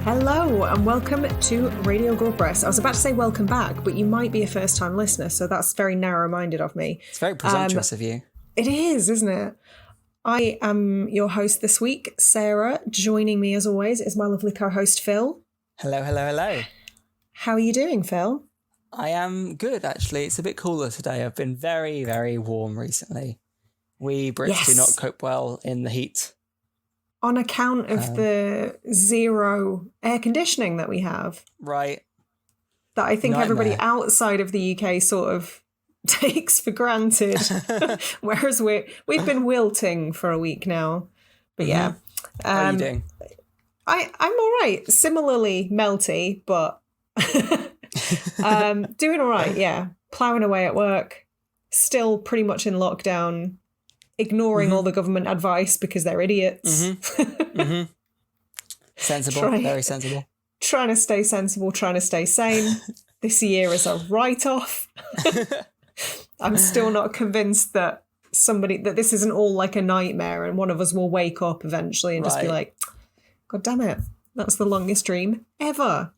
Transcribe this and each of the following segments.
Hello and welcome to Radio Gorepress. I was about to say welcome back, but you might be a first-time listener, so that's very narrow-minded of me. It's very presumptuous of you. It is, isn't it? I am your host this week, Sarah. Joining me, as always, is my lovely co-host, Phil. Hello, hello, hello. How are you doing, Phil? I am good, actually. It's a bit cooler today. I've been very, very warm recently. We Brits do not cope well in the heat. On account of the zero air conditioning that we have. Right. That I think Nightmare. Everybody outside of the UK sort of takes for granted. Whereas we've been wilting for a week now. But yeah. How are you doing? I'm all right. Similarly melty, but doing all right, yeah. Ploughing away at work. Still pretty much in lockdown. Ignoring all the government advice because they're idiots. Sensible, very sensible. Trying to stay sensible, trying to stay sane. This year is a write-off. I'm still not convinced that this isn't all like a nightmare and one of us will wake up eventually and just be like, God damn it, that's the longest dream ever.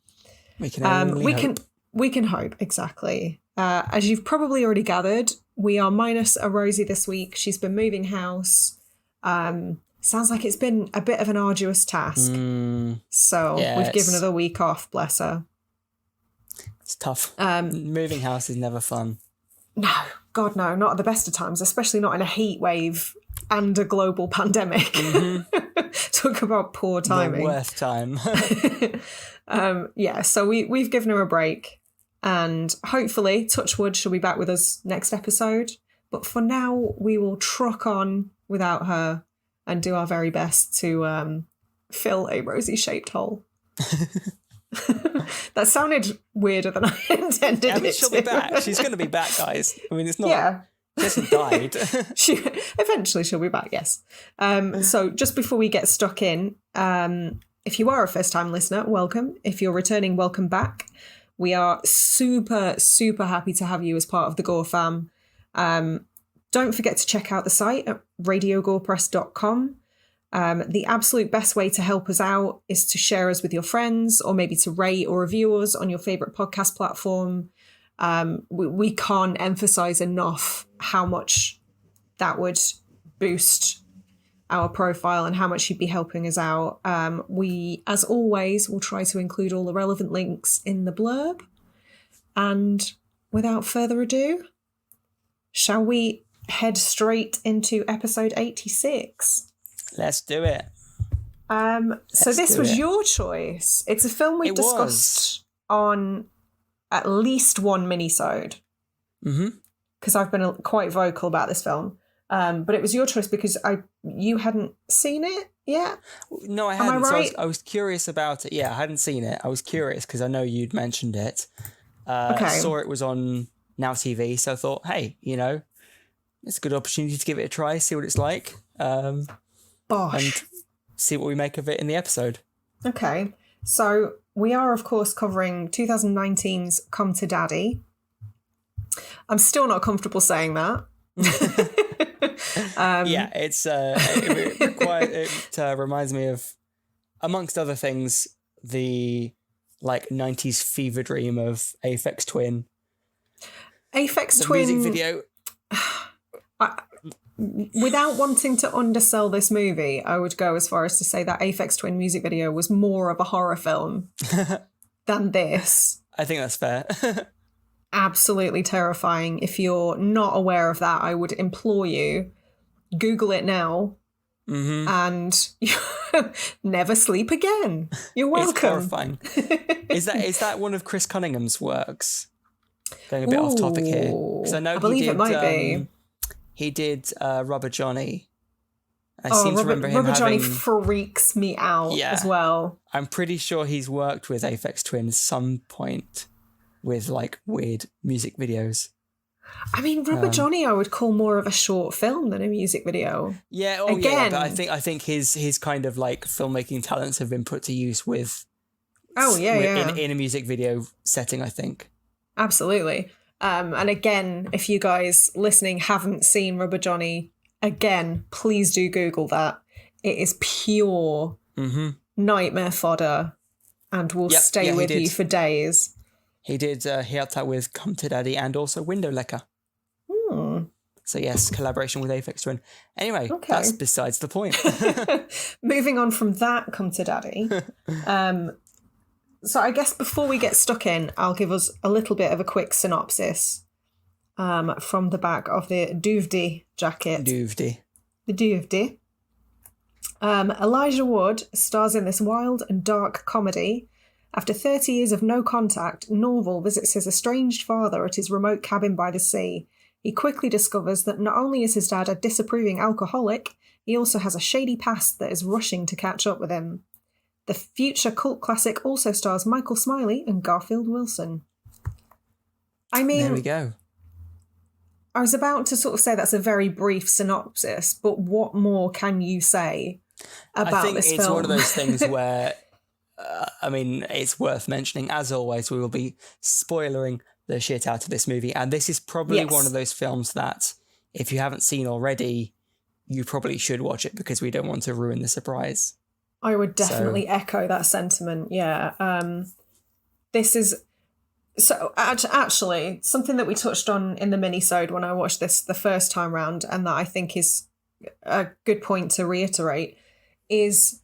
We can only hope. We can hope, exactly. As you've probably already gathered, we are minus a Rosie this week. She's been moving house. Sounds like it's been a bit of an arduous task. So we've given her the week off, bless her. It's tough. Moving house is never fun. No, God no, not at the best of times, especially not in a heat wave and a global pandemic. Talk about poor timing. The worst time. So we've given her a break. And hopefully, touch wood, she'll be back with us next episode. But for now, we will truck on without her and do our very best to fill a Rosie-shaped hole. That sounded weirder than I intended it she'll to. be back. She's going to be back, guys. I mean, it's not... Yeah. She hasn't died. Eventually, she'll be back, yes. So just before we get stuck in, if you are a first-time listener, welcome. If you're returning, welcome back. We are super, super happy to have you as part of the Gore-fam. Don't forget to check out the site at radiogorepress.com. The absolute best way to help us out is to share us with your friends or maybe to rate or review us on your favourite podcast platform. We can't emphasise enough how much that would boost our profile and how much you'd be helping us out. We, as always, will try to include all the relevant links in the blurb. And without further ado, shall we head straight into episode 86? Let's do it. So this was your choice. It's a film we've discussed on at least one mini-sode. Because I've been quite vocal about this film. But it was your choice because you hadn't seen it yet? No, I hadn't. Am I right? So I was curious about it. Yeah, I hadn't seen it. I was curious because I know you'd mentioned it. Saw it was on Now TV, so I thought, hey, it's a good opportunity to give it a try, see what it's like. And see what we make of it in the episode. Okay. So we are, of course, covering 2019's Come to Daddy. I'm still not comfortable saying that. It reminds me of, amongst other things, the 90s fever dream of Aphex Twin. Aphex Twin music video. Without wanting to undersell this movie, I would go as far as to say that Aphex Twin music video was more of a horror film than this. I think that's fair. Absolutely terrifying. If you're not aware of that, I would implore you, Google it now and never sleep again. You're welcome. It's horrifying. Is that one of Chris Cunningham's works? Going a bit off topic here. Because I know it might be. He did Rubber Johnny. I seem to remember him Rubber Johnny having... freaks me out as well. I'm pretty sure he's worked with Aphex Twin at some point with weird music videos. I mean, Rubber Johnny I would call more of a short film than a music video. Yeah, but I think his kind of filmmaking talents have been put to use with Oh, yeah. In a music video setting, I think. Absolutely. And again, if you guys listening haven't seen Rubber Johnny, again, please do Google that. It is pure nightmare fodder and will stay with you for days. He did. He helped out with Come to Daddy and also Window Lecker. So yes, collaboration with Aphex Twin. Anyway, that's besides the point. Moving on from that Come to Daddy. So I guess before we get stuck in, I'll give us a little bit of a quick synopsis from the back of the DVD jacket. The DVD. Elijah Wood stars in this wild and dark comedy. After 30 years of no contact, Norval visits his estranged father at his remote cabin by the sea. He quickly discovers that not only is his dad a disapproving alcoholic, he also has a shady past that is rushing to catch up with him. The future cult classic also stars Michael Smiley and Garfield Wilson. I mean, there we go. I was about to sort of say that's a very brief synopsis, but what more can you say about this film? I think it's one of those things where, I mean, it's worth mentioning. As always, we will be spoilering the shit out of this movie, and this is probably one of those films that, if you haven't seen already, you probably should watch it because we don't want to ruin the surprise. I would definitely echo that sentiment. Yeah. This is so actually something that we touched on in the mini-sode when I watched this the first time round, and that I think is a good point to reiterate, is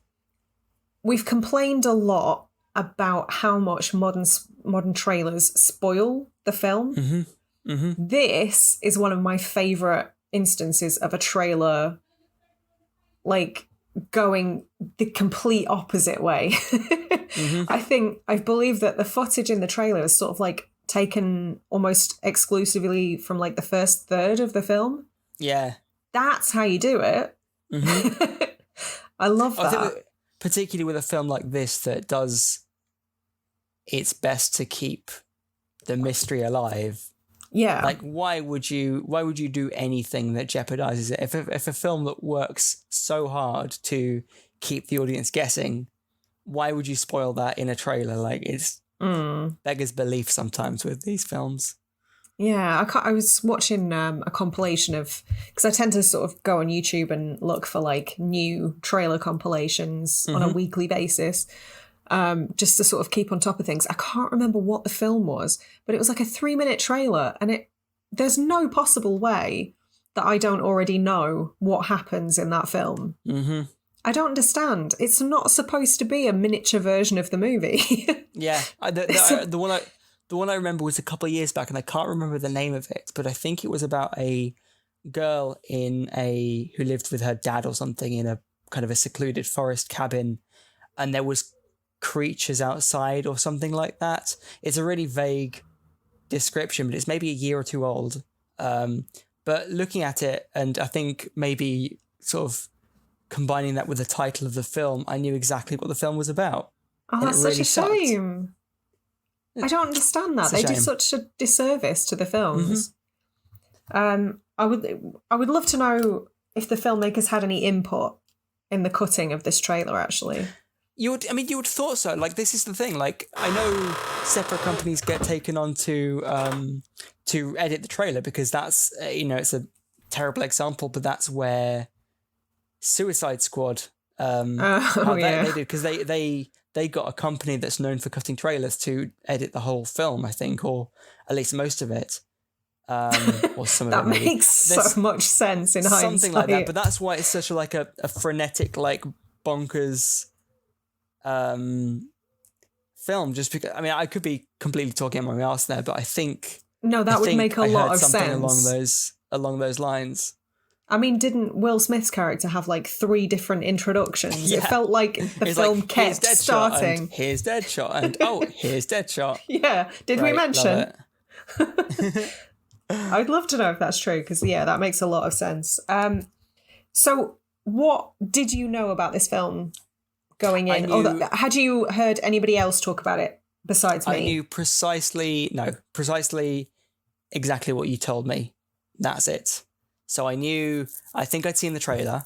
we've complained a lot about how much modern trailers spoil the film. This is one of my favourite instances of a trailer like going the complete opposite way. I believe that the footage in the trailer is sort of like taken almost exclusively from like the first third of the film. Yeah. That's how you do it. I love that. I think particularly with a film like this that does its best to keep the mystery alive. Yeah. Like, why would you do anything that jeopardizes it? If a film that works so hard to keep the audience guessing, why would you spoil that in a trailer? Like, it's beggars belief sometimes with these films. Yeah, I was watching a compilation of, because I tend to sort of go on YouTube and look for like new trailer compilations on a weekly basis. Just to sort of keep on top of things. I can't remember what the film was, but it was like a 3-minute trailer, and there's no possible way that I don't already know what happens in that film. I don't understand. It's not supposed to be a miniature version of the movie. Yeah, the one I remember was a couple of years back, and I can't remember the name of it, but I think it was about a girl who lived with her dad or something in a kind of a secluded forest cabin, and there was creatures outside or something like that. It's a really vague description, but it's maybe a year or two old. But looking at it, and I think maybe sort of combining that with the title of the film, I knew exactly what the film was about. Oh, that's such a shame. I don't understand that. They do such a disservice to the films. I would love to know if the filmmakers had any input in the cutting of this trailer, actually. You would have thought so. Like, this is the thing. Like, I know separate companies get taken on to edit the trailer because that's, it's a terrible example, but that's where Suicide Squad, they did, because they got a company that's known for cutting trailers to edit the whole film, I think, or at least most of it. Or some of that it. Maybe. Makes so much sense in hindsight. Something like that, but that's why it's such a frenetic, like, bonkers film, just because I could be completely talking my ass there, but I think that would make a lot of sense along those lines. I mean, didn't Will Smith's character have like 3 different introductions? Yeah. It felt like the film kept starting. Here's Deadshot, and here's Deadshot. Yeah, did we mention? I'd love to know if that's true, because that makes a lot of sense. So what did you know about this film going in? Had you heard anybody else talk about it besides me? I knew precisely exactly what you told me. That's it. So I think I'd seen the trailer,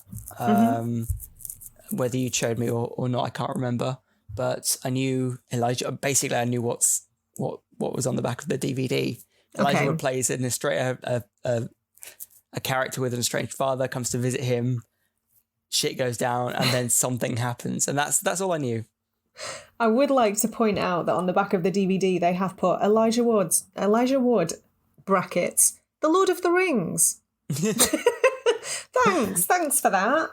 whether you showed me or not, I can't remember. but I knew Elijah. Basically, I knew what was on the back of the DVD. Elijah Wood plays a character with an estranged father, comes to visit him. Shit goes down, and then something happens, and that's all I knew. I would like to point out that on the back of the DVD they have put Elijah Wood brackets The Lord of the Rings. Thanks for that.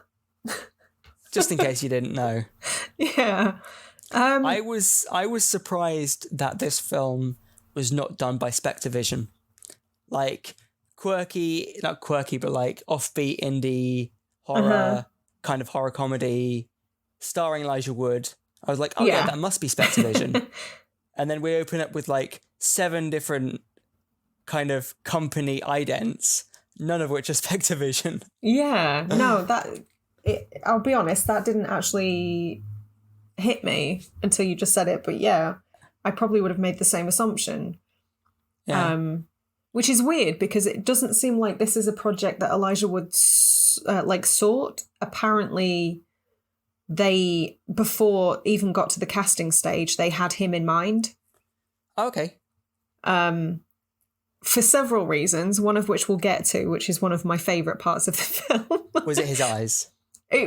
Just in case you didn't know. Yeah. I was surprised that this film was not done by Spectavision. Like not quirky, but like offbeat indie horror, kind of horror comedy, starring Elijah Wood. I was like, oh yeah, that must be Spectavision. And then we open up with like 7 different kind of company idents, none of which are Spectavision. Yeah, no, I'll be honest, that didn't actually hit me until you just said it. But yeah, I probably would have made the same assumption. Yeah. Which is weird because it doesn't seem like this is a project that Elijah Wood sought. Apparently, they, before even got to the casting stage, they had him in mind. Okay. For several reasons, one of which we'll get to, which is one of my favourite parts of the film. Was it his eyes?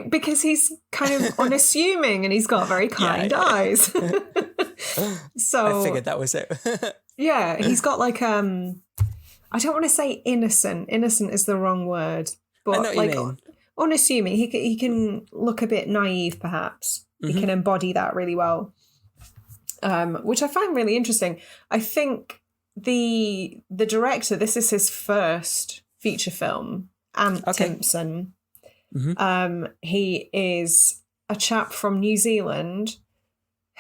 Because he's kind of unassuming and he's got very kind eyes. So I figured that was it. Yeah, he's got like I don't want to say innocent. Innocent is the wrong word, but I know what you mean. Unassuming. He can look a bit naive, perhaps. He can embody that really well, which I find really interesting. I think the director, this is his first feature film, Ant Timpson. He is a chap from New Zealand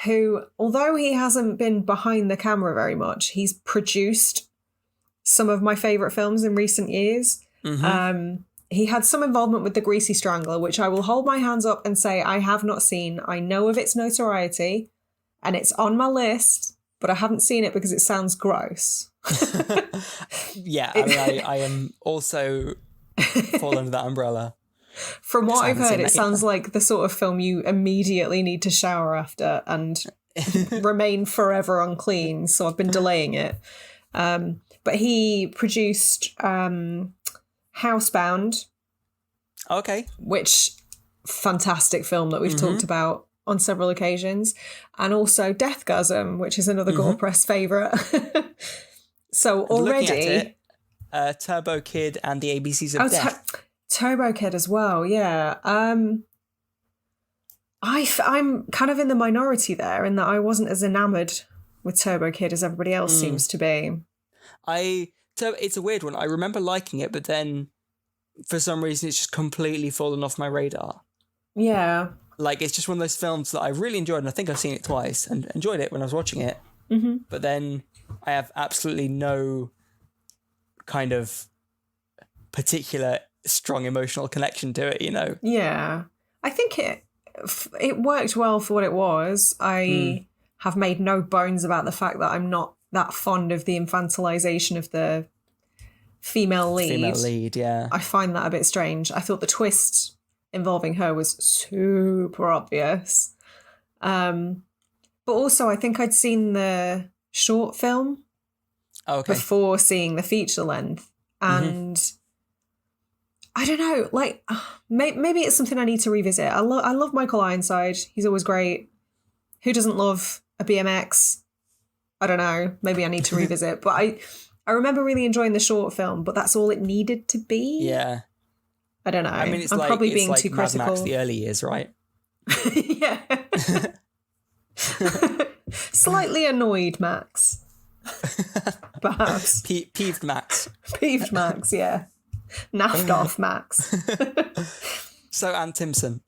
who, although he hasn't been behind the camera very much, he's produced some of my favourite films in recent years. He had some involvement with The Greasy Strangler, which I will hold my hands up and say I have not seen. I know of its notoriety and it's on my list, but I haven't seen it because it sounds gross. Yeah, I mean, I am also fall under that umbrella. From what I've heard, it sounds like the sort of film you immediately need to shower after and remain forever unclean. So I've been delaying it. But he produced Housebound. Okay. Which fantastic film that we've talked about on several occasions. And also Deathgasm, which is another Gorepress favourite. So already... Turbo Kid and the ABCs of Death. Turbo Kid as well, yeah. I'm kind of in the minority there in that I wasn't as enamoured with Turbo Kid as everybody else seems to be. It's a weird one. I remember liking it, but then for some reason it's just completely fallen off my radar. Yeah. Like, it's just one of those films that I really enjoyed, and I think I've seen it twice and enjoyed it when I was watching it. But then I have absolutely no kind of particular strong emotional connection to it, you know? Yeah. I think it worked well for what it was. I have made no bones about the fact that I'm not that fond of the infantilization of the female lead. Female lead, yeah. I find that a bit strange. I thought the twist involving her was super obvious. But also, I think I'd seen the short film before seeing the feature length. And I don't know, like, maybe it's something I need to revisit. I love Michael Ironside. He's always great. Who doesn't love a BMX? I don't know. Maybe I need to revisit. But I remember really enjoying the short film, but that's all it needed to be. Yeah. I don't know. I mean, it's probably being too critical. Mad Max the early years, right? Yeah. Slightly annoyed Max. Perhaps. Peeved Max. Peeved Max, yeah. Naffed off Max. So Ant Timpson.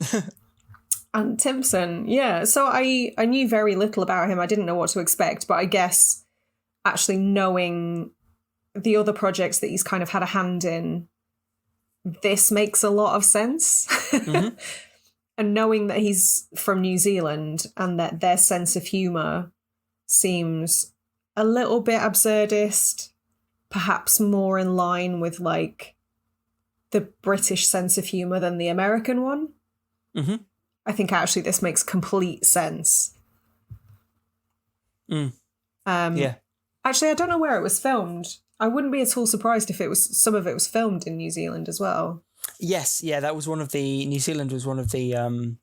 Ant Timpson, yeah. So I knew very little about him. I didn't know what to expect, but I guess actually knowing the other projects that he's kind of had a hand in, this makes a lot of sense. And knowing that he's from New Zealand and that their sense of humour seems a little bit absurdist, perhaps more in line with like the British sense of humour than the American one. I think actually this makes complete sense. Yeah. Actually, I don't know where it was filmed. I wouldn't be at all surprised if some of it was filmed in New Zealand as well. Yes, yeah, that was New Zealand was one of the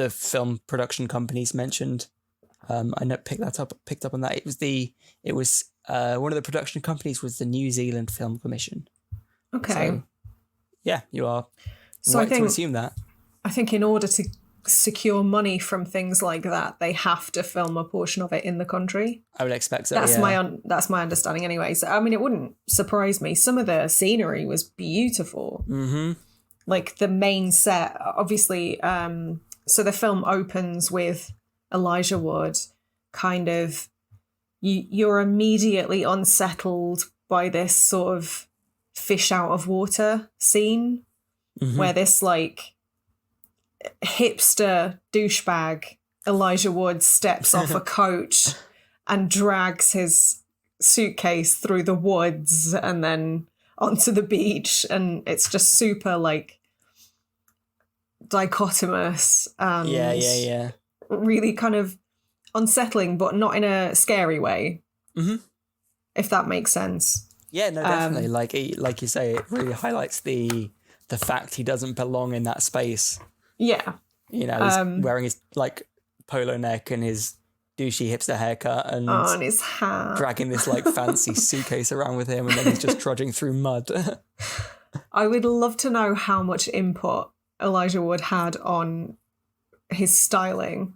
film production companies mentioned. I know picked up on that. It was one of the production companies was the New Zealand Film Commission. Okay. So, yeah, you are so right to assume that. I think in order to secure money from things like that, they have to film a portion of it in the country. I would expect so. That's my understanding anyway. So I mean, it wouldn't surprise me. Some of the scenery was beautiful. Mm-hmm. Like the main set, obviously. So the film opens with Elijah Wood, kind of. You're immediately unsettled by this sort of fish out of water scene, where this like hipster douchebag Elijah Wood steps off a coach and drags his suitcase through the woods and then onto the beach, and it's just super like dichotomous and yeah really kind of unsettling, but not in a scary way, if that makes sense. Yeah, no, definitely. Like you say, it really highlights the fact he doesn't belong in that space. Yeah. You know, he's wearing his like polo neck and his douchey hipster haircut and his hat, dragging this like fancy suitcase around with him, and then he's just trudging through mud. I would love to know how much input Elijah Wood had on his styling,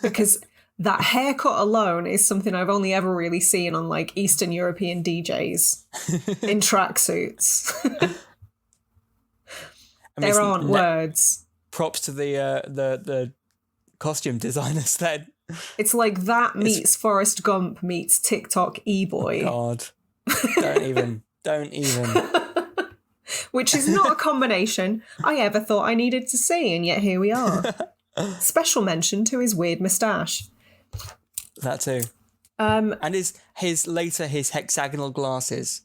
because that haircut alone is something I've only ever really seen on like Eastern European DJs in tracksuits. There aren't words. Props to the costume designers then. It's like that meets Forrest Gump meets TikTok e-boy. Oh God. Don't even. Which is not a combination I ever thought I needed to see, and yet here we are. Special mention to his weird moustache. That too. And his hexagonal glasses.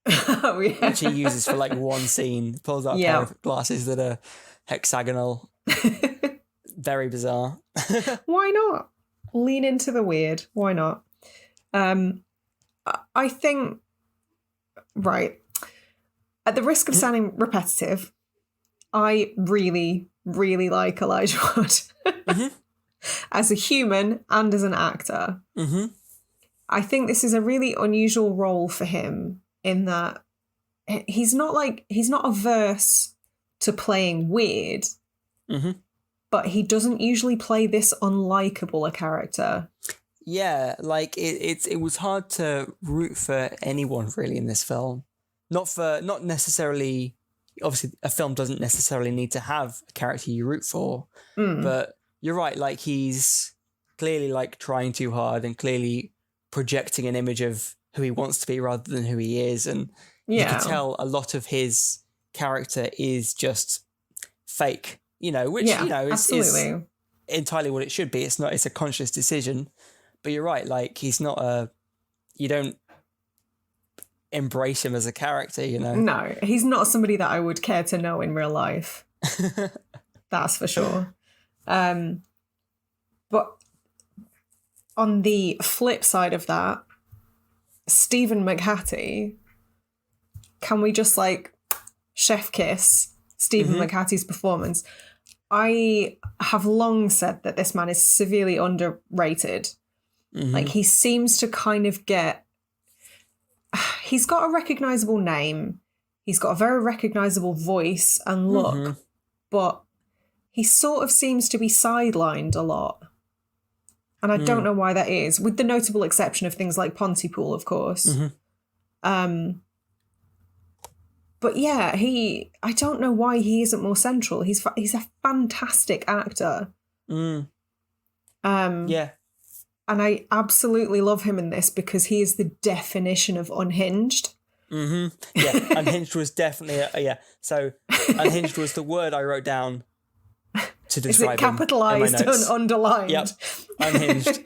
Oh, yeah. Which he uses for like one scene. Pulls out a pair of glasses that are hexagonal. Very bizarre. Why not? Lean into the weird. Why not? I think, right, at the risk of sounding repetitive, I really, really like Elijah Wood as a human and as an actor. I think this is a really unusual role for him in that he's not averse to playing weird, but he doesn't usually play this unlikable a character. Yeah, like it was hard to root for anyone really in this film. Not necessarily. Obviously, a film doesn't necessarily need to have a character you root for, but you're right. Like he's clearly like trying too hard and clearly projecting an image of who he wants to be rather than who he is, and you can tell a lot of his character is just fake. You know, which is entirely what it should be. It's not. It's a conscious decision. But you're right. Like he's not you don't embrace him as a character, you know? No, he's not somebody that I would care to know in real life. That's for sure. But on the flip side of that, Stephen McHattie, can we just like chef kiss Stephen McHattie's performance? I have long said that this man is severely underrated. Like he seems to kind of he's got a recognisable name. He's got a very recognisable voice and look, but he sort of seems to be sidelined a lot. And I don't know why that is, with the notable exception of things like Pontypool, of course. But yeah, I don't know why he isn't more central. He's a fantastic actor. Yeah. And I absolutely love him in this because he is the definition of unhinged. Yeah, unhinged was definitely So unhinged was the word I wrote down to describe. Is it capitalised and underlined? Yep, unhinged.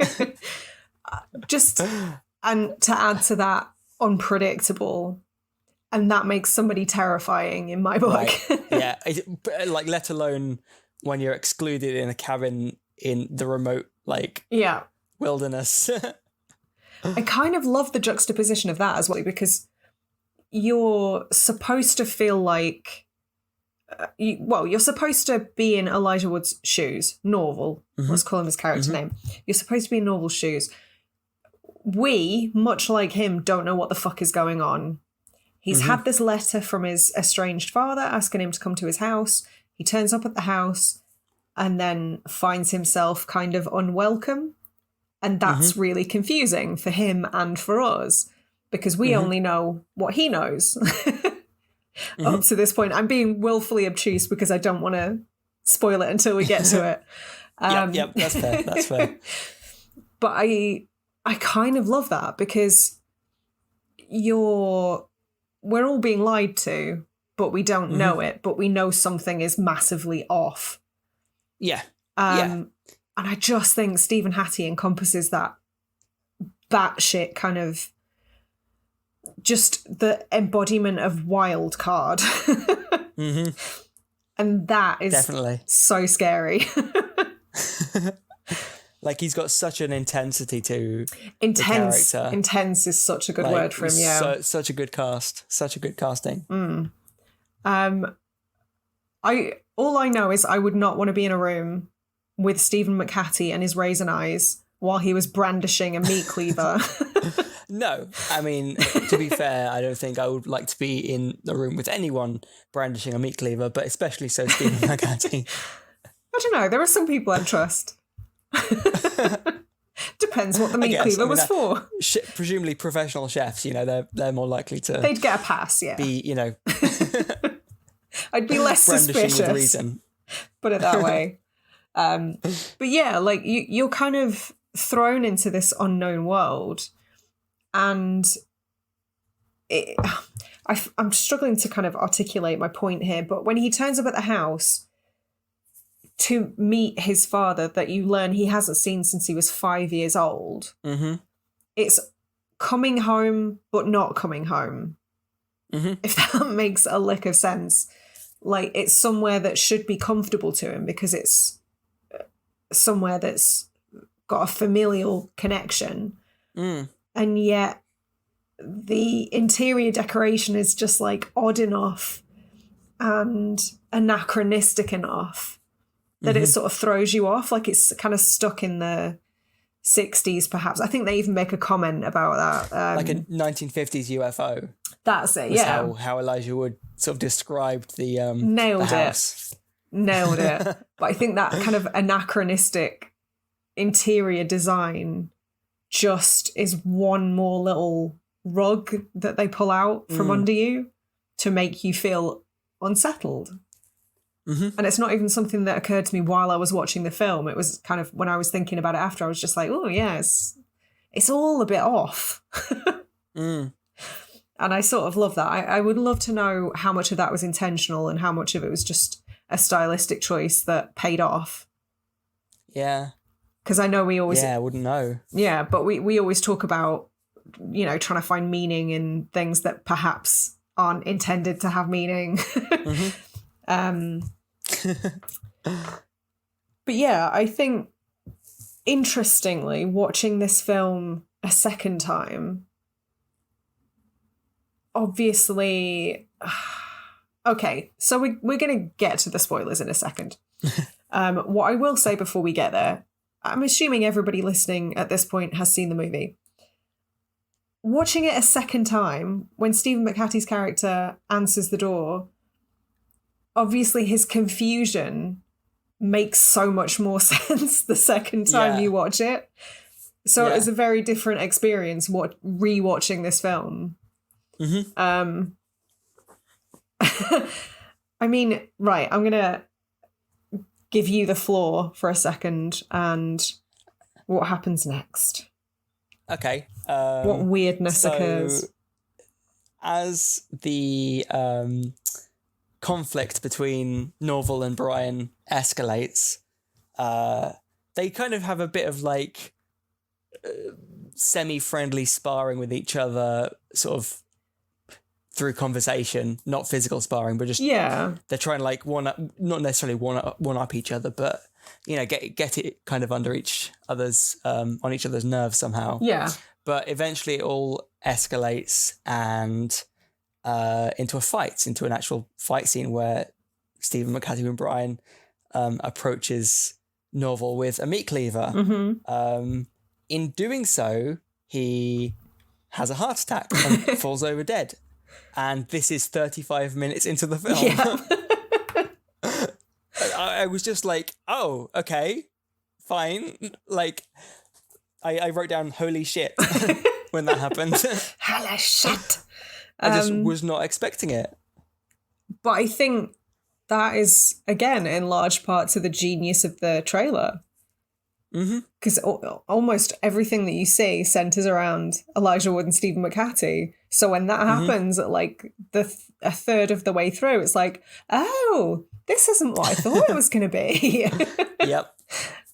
And to add to that, unpredictable. And that makes somebody terrifying in my book. Right. Yeah, like let alone when you're excluded in a cabin in the remote, like, wilderness. I kind of love the juxtaposition of that as well, because you're supposed to feel like, you're supposed to be in Elijah Wood's shoes, Norval, let's call him his character name. You're supposed to be in Norval's shoes. We, much like him, don't know what the fuck is going on. He's had this letter from his estranged father asking him to come to his house. He turns up at the house and then finds himself kind of unwelcome. And that's really confusing for him and for us, because we only know what he knows up to this point. I'm being willfully obtuse because I don't want to spoil it until we get to it. Yep, that's fair. That's fair. But I kind of love that, because we're all being lied to, but we don't know it, but we know something is massively off. Yeah. And I just think Stephen Hattie encompasses that batshit kind of, just the embodiment of wild card. And that is definitely so scary. Like, he's got such an intensity to the character. Intense is such a good word for him, yeah. Such a good cast. Such a good casting. All I know is I would not want to be in a room with Stephen McHattie and his raisin eyes while he was brandishing a meat cleaver. No, I mean, to be fair, I don't think I would like to be in the room with anyone brandishing a meat cleaver, but especially so Stephen McHattie. I don't know. There are some people I'd trust. Depends what the meat cleaver was for. Presumably professional chefs, they're more likely to... They'd get a pass, yeah. Be, I'd be less suspicious. With reason. Put it that way. But yeah, like you're kind of thrown into this unknown world, and I'm struggling to kind of articulate my point here, but when he turns up at the house to meet his father that you learn he hasn't seen since he was 5 years old, it's coming home but not coming home, if that makes a lick of sense. Like, it's somewhere that should be comfortable to him because it's somewhere that's got a familial connection. And yet the interior decoration is just like odd enough and anachronistic enough that it sort of throws you off. Like, it's kind of stuck in the 60s, perhaps. I think they even make a comment about that. Like a 1950s UFO. That's it, yeah. How Elijah Wood sort of described the house. Nailed it. But I think that kind of anachronistic interior design just is one more little rug that they pull out from under you to make you feel unsettled. And it's not even something that occurred to me while I was watching the film. It was kind of when I was thinking about it after, I was just like, oh, yeah, it's all a bit off. And I sort of love that. I would love to know how much of that was intentional and how much of it was just a stylistic choice that paid off. Yeah. Because I know we always... Yeah, I wouldn't know. Yeah, but we always talk about, trying to find meaning in things that perhaps aren't intended to have meaning. But yeah, I think, interestingly, watching this film a second time, obviously... Okay, so we're going to get to the spoilers in a second. What I will say before we get there, I'm assuming everybody listening at this point has seen the movie. Watching it a second time, when Stephen McHattie's character answers the door, obviously his confusion makes so much more sense the second time you watch it. So it was a very different experience rewatching this film. I mean, right, I'm going to give you the floor for a second and what happens next. Okay. What weirdness occurs? As the conflict between Norval and Brian escalates, they kind of have a bit of like semi-friendly sparring with each other, sort of through conversation, not physical sparring, but just they're trying to like not necessarily one up each other, but get it kind of under each other's on each other's nerves somehow. Yeah. But eventually it all escalates and into an actual fight scene where Stephen McHattie and Brian approaches Norval with a meat cleaver. Mm-hmm. In doing so, he has a heart attack and falls over dead. And this is 35 minutes into the film. Yeah. I was just like, oh, okay, fine. Like, I wrote down holy shit when that happened. Holy shit. I just was not expecting it. But I think that is, again, in large part to the genius of the trailer. Because almost everything that you see centers around Elijah Wood and Stephen McHattie. So when that happens at like a third of the way through, it's like, oh, this isn't what I thought it was going to be.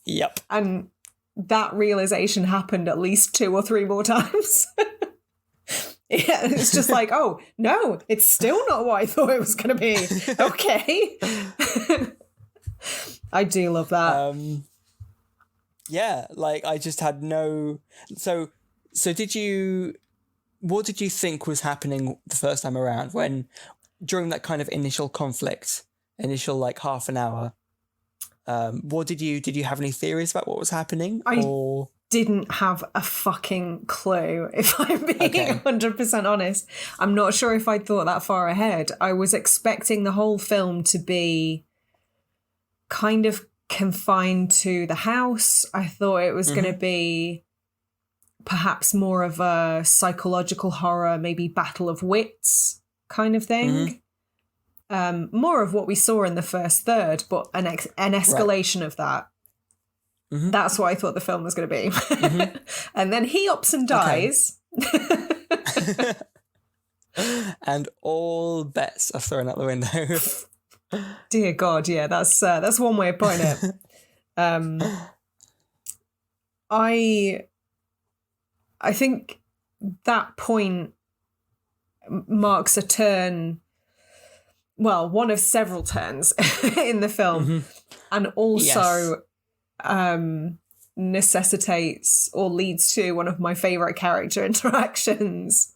Yep. And that realization happened at least 2 or 3 more times. Yeah, it's just like, oh, no, it's still not what I thought it was going to be. Okay. I do love that. Yeah, like I just had no... So what did you think was happening the first time around during that kind of initial conflict, like half an hour? Did you have any theories about what was happening? I didn't have a fucking clue, if I'm being 100% honest. I'm not sure if I thought that far ahead. I was expecting the whole film to be kind of confined to the house. I thought it was going to be perhaps more of a psychological horror, maybe battle of wits kind of thing. More of what we saw in the first third, but an escalation of that. That's what I thought the film was going to be. And then he ups and dies. Okay. And all bets are thrown out the window. Dear God, yeah, that's one way of putting it. I think that point marks a turn, well, one of several turns in the film, and also necessitates or leads to one of my favourite character interactions.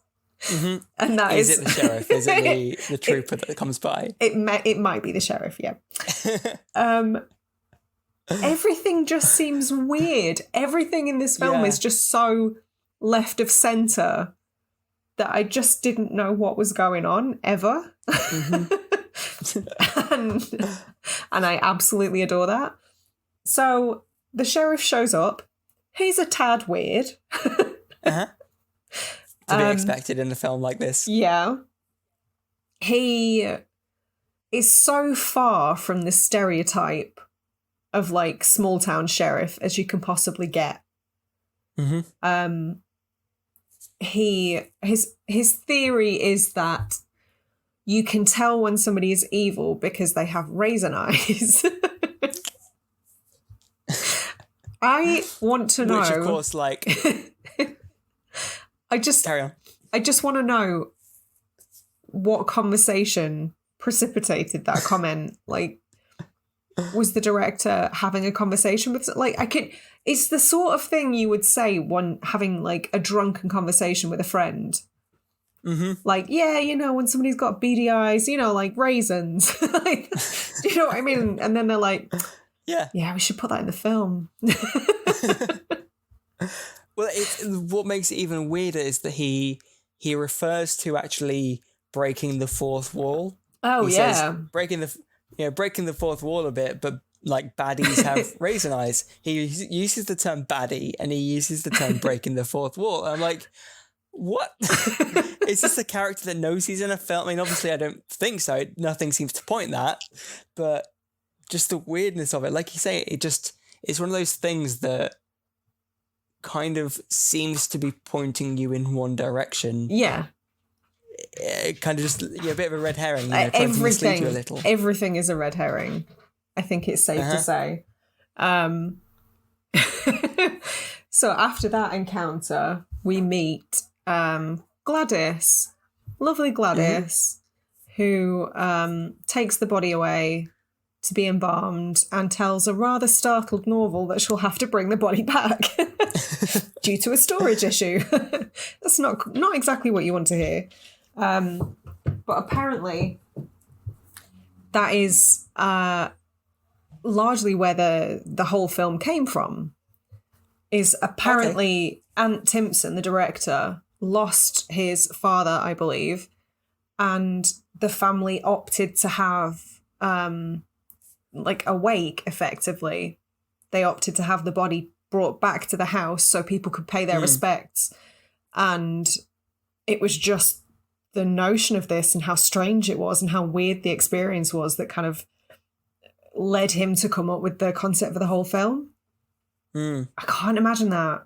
And that is it the sheriff? Is it the trooper that comes by? It might be the sheriff, yeah. Everything just seems weird. Everything in this film is just so left of centre that I just didn't know what was going on ever. and I absolutely adore that. So the sheriff shows up. He's a tad weird. To be expected in a film like this. Yeah. He is so far from the stereotype of like small town sheriff as you can possibly get. His theory is that you can tell when somebody is evil because they have raisin eyes. I want to know. Which of course, like carry on. I just want to know what conversation precipitated that comment. Like, was the director having a conversation with, like, it's the sort of thing you would say when having like a drunken conversation with a friend. Like, yeah, when somebody's got beady eyes, like raisins. Like, do you know what I mean? And then they're like, yeah, we should put that in the film. Well, what makes it even weirder is that he refers to actually breaking the fourth wall. Oh, he yeah. says breaking the fourth wall a bit, but like baddies have raisin eyes. He uses the term baddie and he uses the term breaking the fourth wall. And I'm like, what? Is this a character that knows he's in a film? I mean, obviously I don't think so. Nothing seems to point that, but just the weirdness of it. Like you say, it's one of those things that kind of seems to be pointing you in one direction. Yeah. It kind of just a bit of a red herring, trying to mislead you a little. Everything is a red herring. I think it's safe to say. So after that encounter, we meet Gladys, lovely Gladys, who takes the body away to be embalmed and tells a rather startled Norval that she'll have to bring the body back due to a storage issue. That's not exactly what you want to hear. But apparently that is largely where the whole film came from. Is apparently Ant Timpson, the director, lost his father, I believe, and the family opted to have like a wake, effectively. They opted to have the body brought back to the house so people could pay their respects. And it was just the notion of this and how strange it was and how weird the experience was that kind of led him to come up with the concept for the whole film. I can't imagine that.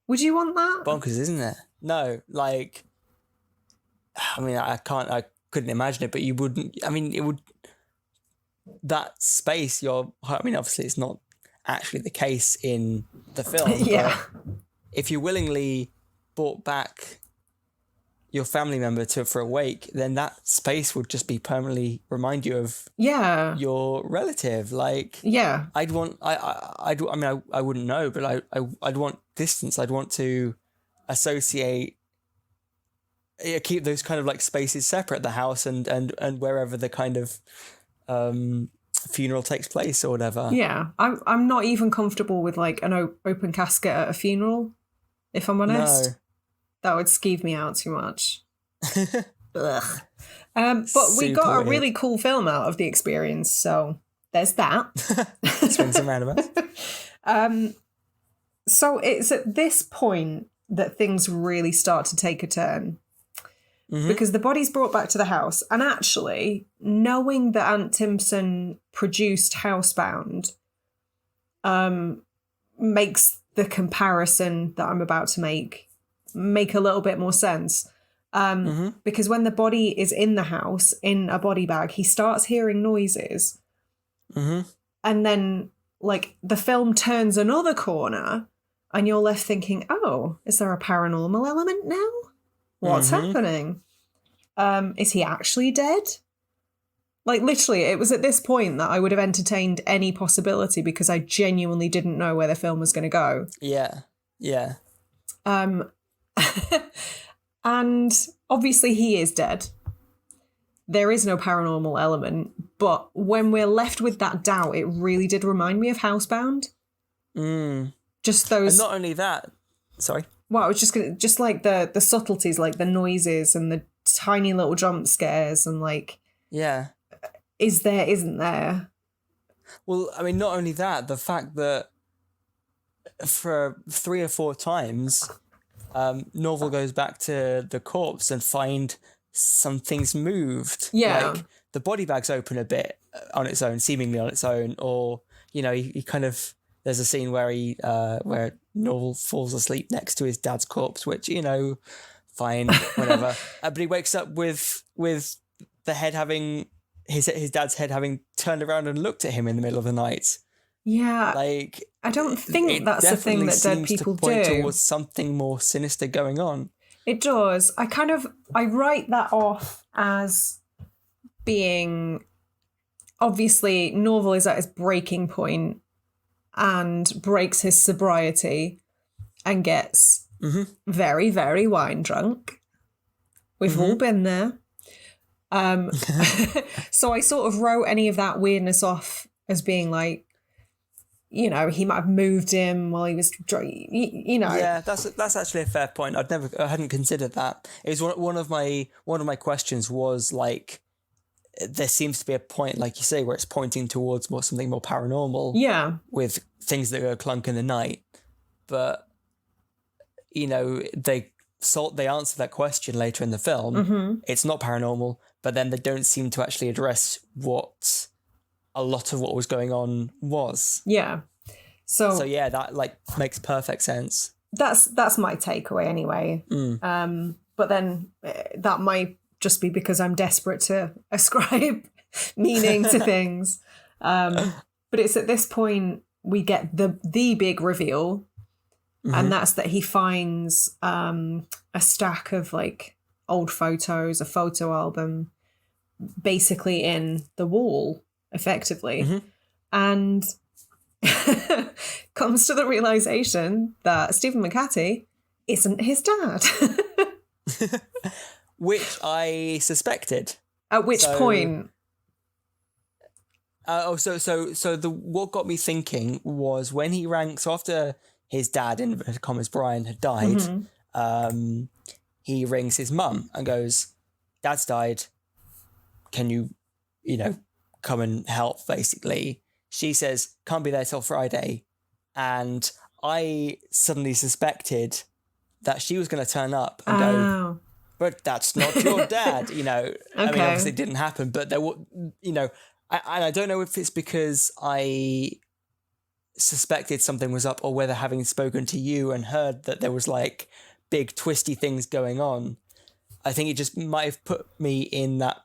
Would you want that? Bonkers, isn't it? No, like, I mean, I couldn't imagine it, but you wouldn't, I mean, it would, that space, I mean, obviously it's not actually the case in the film. Yeah. But if you willingly brought back your family member for a wake, then that space would just be permanently remind you of your relative. Like, I'd want, I mean, I wouldn't know, but I'd want distance. I'd want to associate, keep those kind of like spaces separate, the house and wherever the kind of funeral takes place or whatever. Yeah, I'm not even comfortable with like an open casket at a funeral, if I'm honest. No. That would skeeve me out too much. Ugh. But we got a really cool film out of the experience, so there's that. Swings and roundabouts. So it's at this point that things really start to take a turn. Because the body's brought back to the house, and actually, knowing that Ant Timpson produced Housebound makes the comparison that I'm about to make a little bit more sense. Because when the body is in the house, in a body bag, he starts hearing noises. And then, like, the film turns another corner, and you're left thinking, oh, is there a paranormal element now? What's happening? Is he actually dead? Like, literally, it was at this point that I would have entertained any possibility because I genuinely didn't know where the film was going to go. Yeah. And obviously he is dead. There is no paranormal element, but when we're left with that doubt, it really did remind me of Housebound. Just those... And not only that... Sorry? Well, I was just like the subtleties, like the noises and the tiny little jump scares and like... Yeah. Is there, isn't there? Well, I mean, not only that, the fact that for 3 or 4 times, Norval goes back to the corpse and find some things moved. Yeah. Like the body bag's open a bit on its own, seemingly on its own, or, you know, he kind of... There's a scene where where Norval falls asleep next to his dad's corpse, which, you know, fine, whatever. But he wakes up with the head having his dad's head having turned around and looked at him in the middle of the night. Yeah, like I don't think that's the thing that dead people do. Point towards something more sinister going on. It does. I write that off as being obviously Norval is at his breaking point and breaks his sobriety and gets very, very wine drunk. We've all been there. So I sort of wrote any of that weirdness off as being like, you know, he might have moved him while he was, you know. Yeah, that's actually a fair point. I hadn't considered that. It was one of my questions was like, there seems to be a point, like you say, where it's pointing towards something more paranormal. Yeah. With things that go clunk in the night. But, you know, they answer that question later in the film. It's not paranormal, but then they don't seem to actually address what a lot of what was going on was. Yeah. So yeah, that like makes perfect sense. That's my takeaway anyway. But then that might just be because I'm desperate to ascribe meaning to things. But it's at this point we get the big reveal, and that's that he finds a stack of like old photos, a photo album, basically in the wall effectively, and comes to the realization that Stephen McHattie isn't his dad. Which I suspected. At which point? What got me thinking was when he rang. So after his dad, in inverted commas, Brian, had died, he rings his mum and goes, "Dad's died. Can you, come and help?" Basically, she says, "Can't be there till Friday," and I suddenly suspected that she was going to turn up and go, "But that's not your dad," Okay. I mean, obviously it didn't happen, but there were, I don't know if it's because I suspected something was up or whether having spoken to you and heard that there was like big twisty things going on, I think it just might have put me in that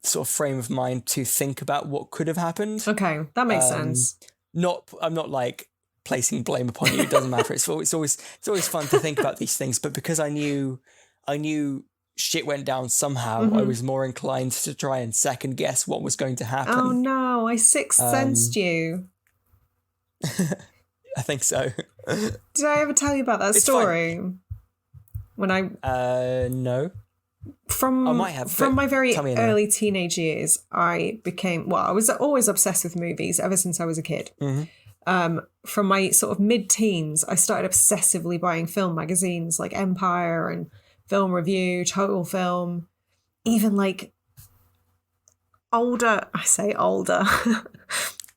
sort of frame of mind to think about what could have happened. Okay, that makes sense. I'm not like placing blame upon you. It doesn't matter. It's always fun to think about these things, but because I knew shit went down somehow, I was more inclined to try and second guess what was going to happen. Oh no, I sixth sensed you. I think so. Did I ever tell you about that story? Fine. When I no. From I might have, from my very early teenage years, I was always obsessed with movies ever since I was a kid. From my sort of mid-teens, I started obsessively buying film magazines like Empire and Film Review, Total Film, even like older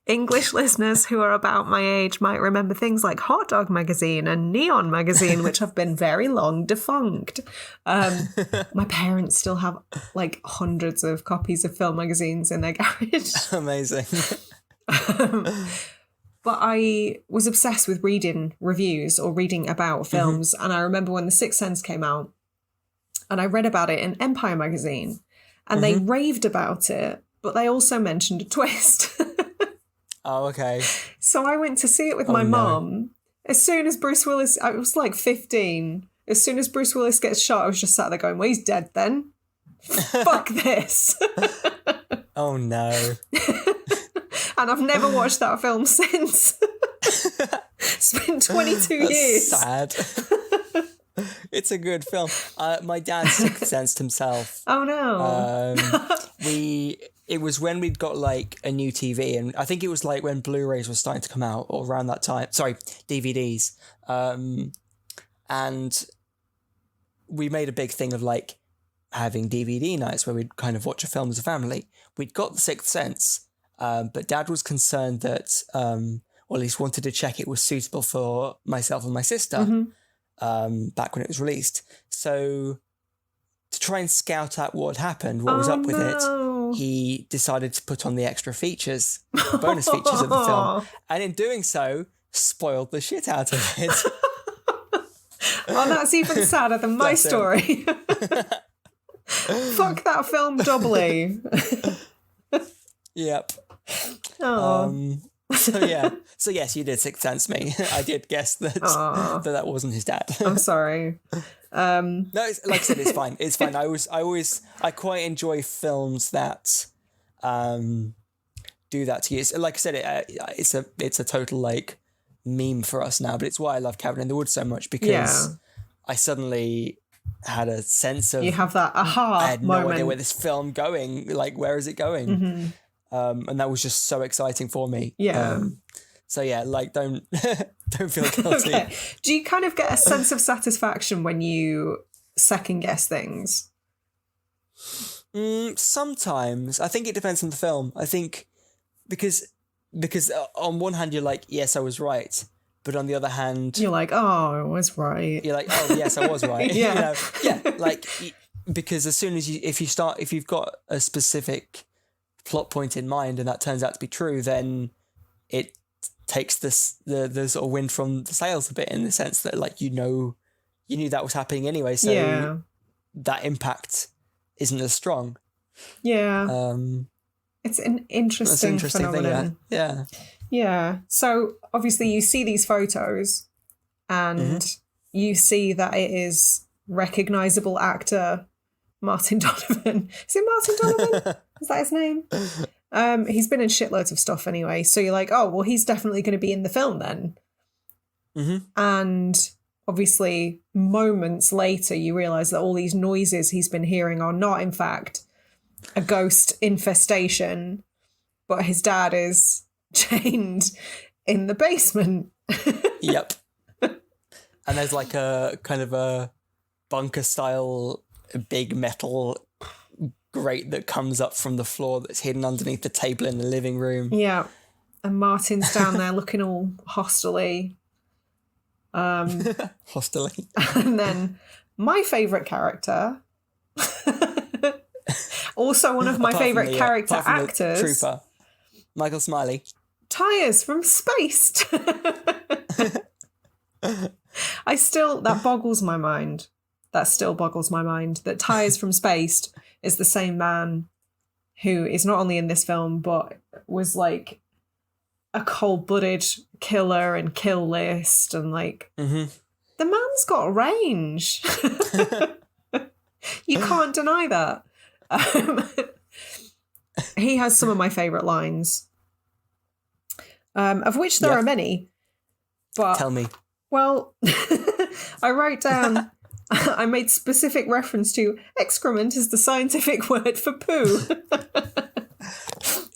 English listeners who are about my age might remember things like Hot Dog Magazine and Neon Magazine, which have been very long defunct. My parents still have like hundreds of copies of film magazines in their garage. Amazing. But I was obsessed with reading reviews or reading about films. And I remember when The Sixth Sense came out and I read about it in Empire Magazine and they raved about it, but they also mentioned a twist. Oh, okay. So I went to see it with my mum. As soon as Bruce Willis, I was like 15. As soon as Bruce Willis gets shot, I was just sat there going, well, he's dead then. Fuck this. Oh, no. And I've never watched that film since. It's been 22 years. Sad. It's a good film. My dad sixth sensed himself. Oh, no. It was when we'd got like a new TV, and I think it was like when Blu-rays were starting to come out or around that time. Sorry, DVDs. And we made a big thing of like having DVD nights where we'd kind of watch a film as a family. We'd got The Sixth Sense, but Dad was concerned that, or at least wanted to check it was suitable for myself and my sister back when it was released. So to try and scout out what had happened, what was up with it, he decided to put on the extra features, bonus features of the film. And in doing so, spoiled the shit out of it. Oh, that's even sadder than my story. Fuck that film doubly. Yep. Oh. So yes, you did Sixth Sense me. I did guess that wasn't his dad. I'm sorry. No, like I said, it's fine. It's fine. I quite enjoy films that do that to you. So, like I said, it's a total like meme for us now. But it's why I love Cabin in the Woods so much, because I suddenly had a sense of, you have that aha I had moment. no idea where this film going. Like, where is it going? And that was just so exciting for me. Yeah. So yeah, like don't feel guilty. Okay. Do you kind of get a sense of satisfaction when you second guess things? Sometimes. I think it depends on the film. I think because on one hand you're like, yes, I was right, but on the other hand you're like, oh, I was right. You're like, oh yes, I was right. Yeah. Like because as soon as if you've got a specific plot point in mind and that turns out to be true, then it takes the sort of wind from the sails a bit, in the sense that like you knew that was happening anyway, so that impact isn't as strong. It's an interesting phenomenon. Thing, yeah. So obviously you see these photos and you see that it is recognizable actor Martin Donovan. Is it Martin Donovan? Is that his name? He's been in shitloads of stuff anyway. So you're like, oh, well, he's definitely going to be in the film then. Mm-hmm. And obviously, moments later, you realise that all these noises he's been hearing are not, in fact, a ghost infestation, but his dad is chained in the basement. Yep. And there's like a kind of a bunker-style big metal grate that comes up from the floor that's hidden underneath the table in the living room. Yeah. And Martin's down there looking all hostily. Hostily. And then my favourite character, also one of my favourite character actors, Trooper, Michael Smiley. Tyres from Spaced. That boggles my mind. That still boggles my mind that Tyres from Spaced is the same man who is not only in this film, but was like a cold-blooded killer and Kill List and like the man's got range. You can't deny that. He has some of my favourite lines, of which there are many. But tell me. Well, I wrote down. I made specific reference to excrement is the scientific word for poo.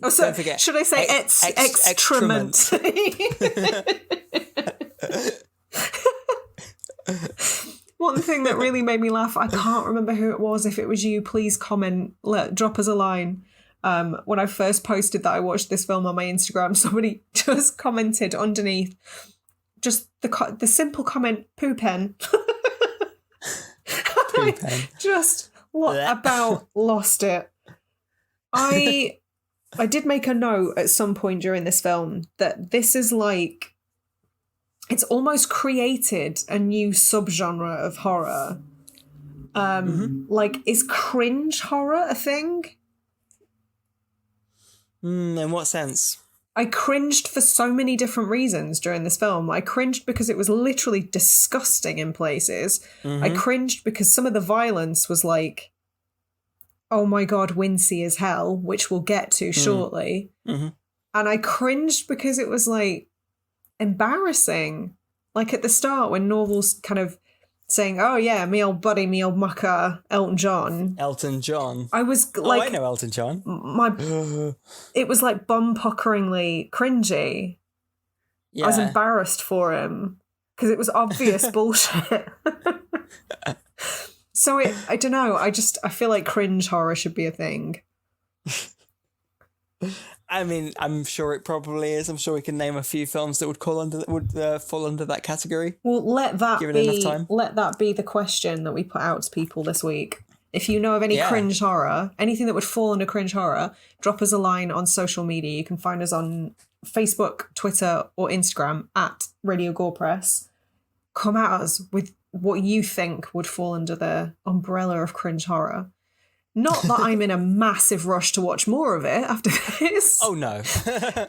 So, don't forget, should I say excrement? One thing that really made me laugh, I can't remember who it was. If it was you, please comment, drop us a line. When I first posted that I watched this film on my Instagram, somebody just commented underneath, just the simple comment, poo pen. Poo pen. Just about lost it. I did make a note at some point during this film that this is like, it's almost created a new subgenre of horror. Like, is cringe horror a thing? In what sense? I cringed for so many different reasons during this film. I cringed because it was literally disgusting in places. I cringed because some of the violence was like, oh my God, wincy as hell, which we'll get to shortly. And I cringed because it was like embarrassing. Like at the start when Norval's kind of saying, oh yeah, me old buddy, me old mucker, Elton John. I was like... I know Elton John. It was like bum-puckeringly cringy. Yeah. I was embarrassed for him because it was obvious bullshit. So I don't know. I feel like cringe horror should be a thing. I mean, I'm sure it probably is. I'm sure we can name a few films that would fall under that category. Well, let that be the question that we put out to people this week. If you know of any cringe horror, anything that would fall under cringe horror, drop us a line on social media. You can find us on Facebook, Twitter, or Instagram at Radio Gorepress. Come at us with what you think would fall under the umbrella of cringe horror. Not that I'm in a massive rush to watch more of it after this. Oh, no.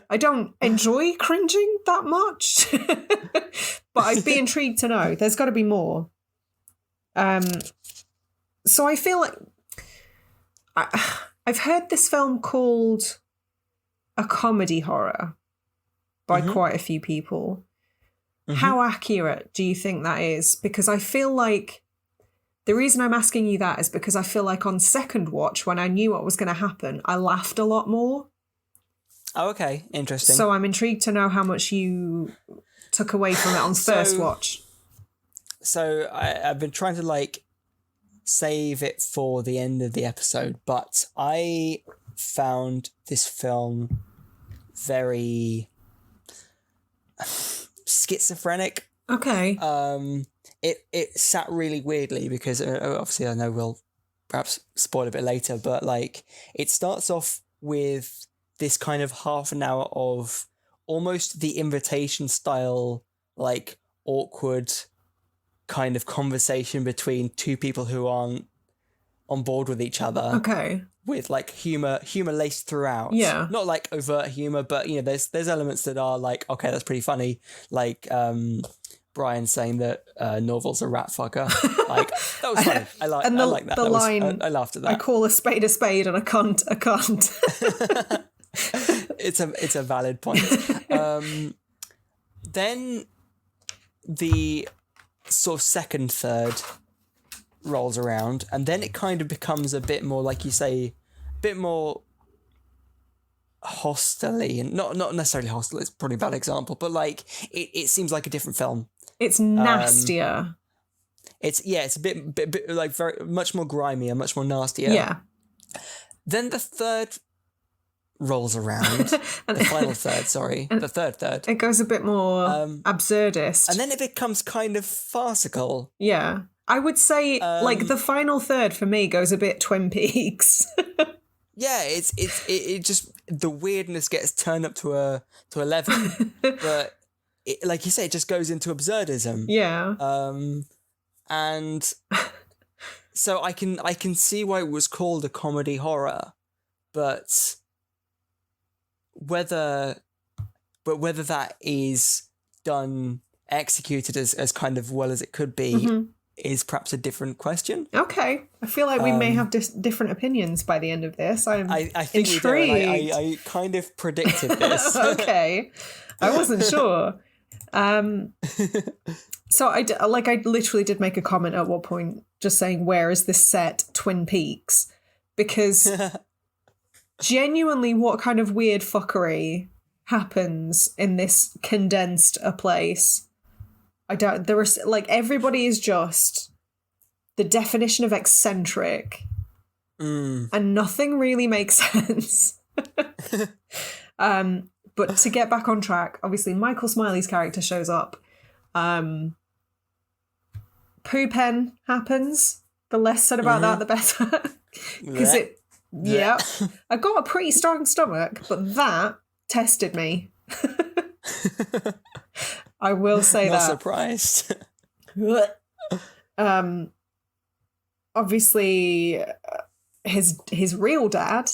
I don't enjoy cringing that much. But I'd be intrigued to know. There's got to be more. So I feel like... I've heard this film called a comedy horror by quite a few people. How accurate do you think that is? Because I feel like... The reason I'm asking you that is because I feel like on second watch, when I knew what was going to happen, I laughed a lot more. Oh, okay. Interesting. So I'm intrigued to know how much you took away from it on first watch. So I've been trying to, save it for the end of the episode, but I found this film very schizophrenic. Okay. It sat really weirdly because obviously I know we'll perhaps spoil a bit later, but it starts off with this kind of half an hour of almost The Invitation style, awkward kind of conversation between two people who aren't on board with each other. Okay. With humor laced throughout. Yeah. Not overt humor, but there's elements that are okay, that's pretty funny. Brian saying that Norval's a rat fucker. That was funny. I like that. The line, I laughed at that. I call a spade and a cunt a cunt. It's a valid point. Then the sort of second third rolls around, and then it kind of becomes a bit more, like you say, a bit more hostile-y, and not necessarily hostile, it's probably a bad example, but like it seems like a different film. It's nastier. It's a bit like very much more grimier, much more nastier. Yeah. Then the third rolls around. The final third, sorry. The third. It goes a bit more absurdist. And then it becomes kind of farcical. Yeah. I would say like the final third for me goes a bit Twin Peaks. Yeah, it just, the weirdness gets turned up to 11, but like you say, it just goes into absurdism. Yeah. And so I can see why it was called a comedy horror, but whether that is executed as kind of well as it could be is perhaps a different question. Okay. I feel like we may have different opinions by the end of this. I think intrigued. We do, and I kind of predicted this. Okay. I wasn't sure. So I literally did make a comment at one point just saying, where is this set Twin Peaks? Because genuinely what kind of weird fuckery happens in this condensed a place? Everybody is just the definition of eccentric and nothing really makes sense. But to get back on track, obviously Michael Smiley's character shows up. Poo pen happens. The less said about that, the better. Because I got a pretty strong stomach, but that tested me. I will say Not that. Surprised. Obviously, his real dad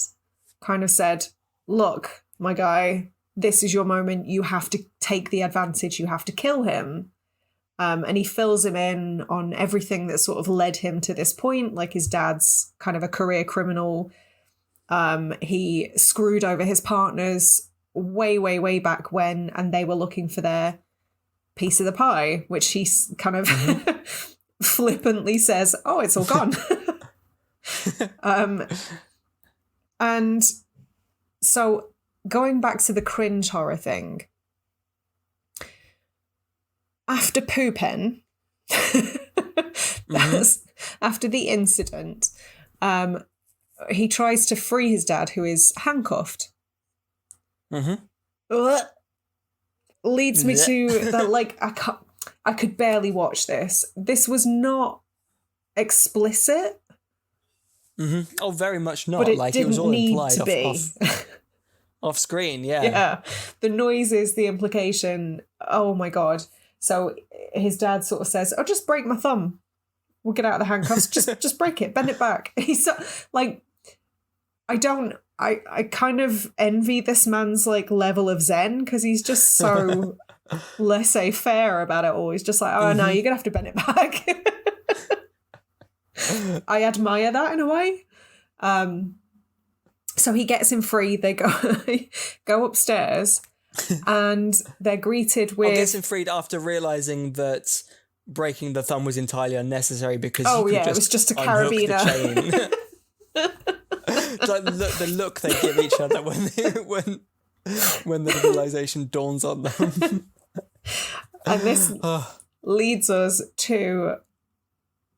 kind of said, "Look, my guy, this is your moment. You have to take the advantage. You have to kill him." And he fills him in on everything that sort of led him to this point. Like his dad's kind of a career criminal. He screwed over his partners way, way, way back when, and they were looking for their piece of the pie, which he kind of flippantly says, "Oh, it's all gone." And so going back to the cringe horror thing, after Poo Pen, after the incident, he tries to free his dad, who is handcuffed. Leads me to that, like, I could barely watch this. This was not explicit. Oh, very much not. But it like didn't it was all need implied to be. off screen, yeah. Yeah. The noises, the implication. Oh my God. So his dad sort of says, "Oh, just break my thumb. We'll get out of the handcuffs. Just break it, bend it back." He's so, like, I kind of envy this man's like level of zen, because he's just so laissez-faire about it all. He's just like, "Oh no, you're gonna have to bend it back." I admire that in a way. So he gets him free. They go upstairs, and they're greeted with. Gets him freed after realizing that breaking the thumb was entirely unnecessary because it was just a carabiner. Like the look they give each other when the realization dawns on them. And this leads us to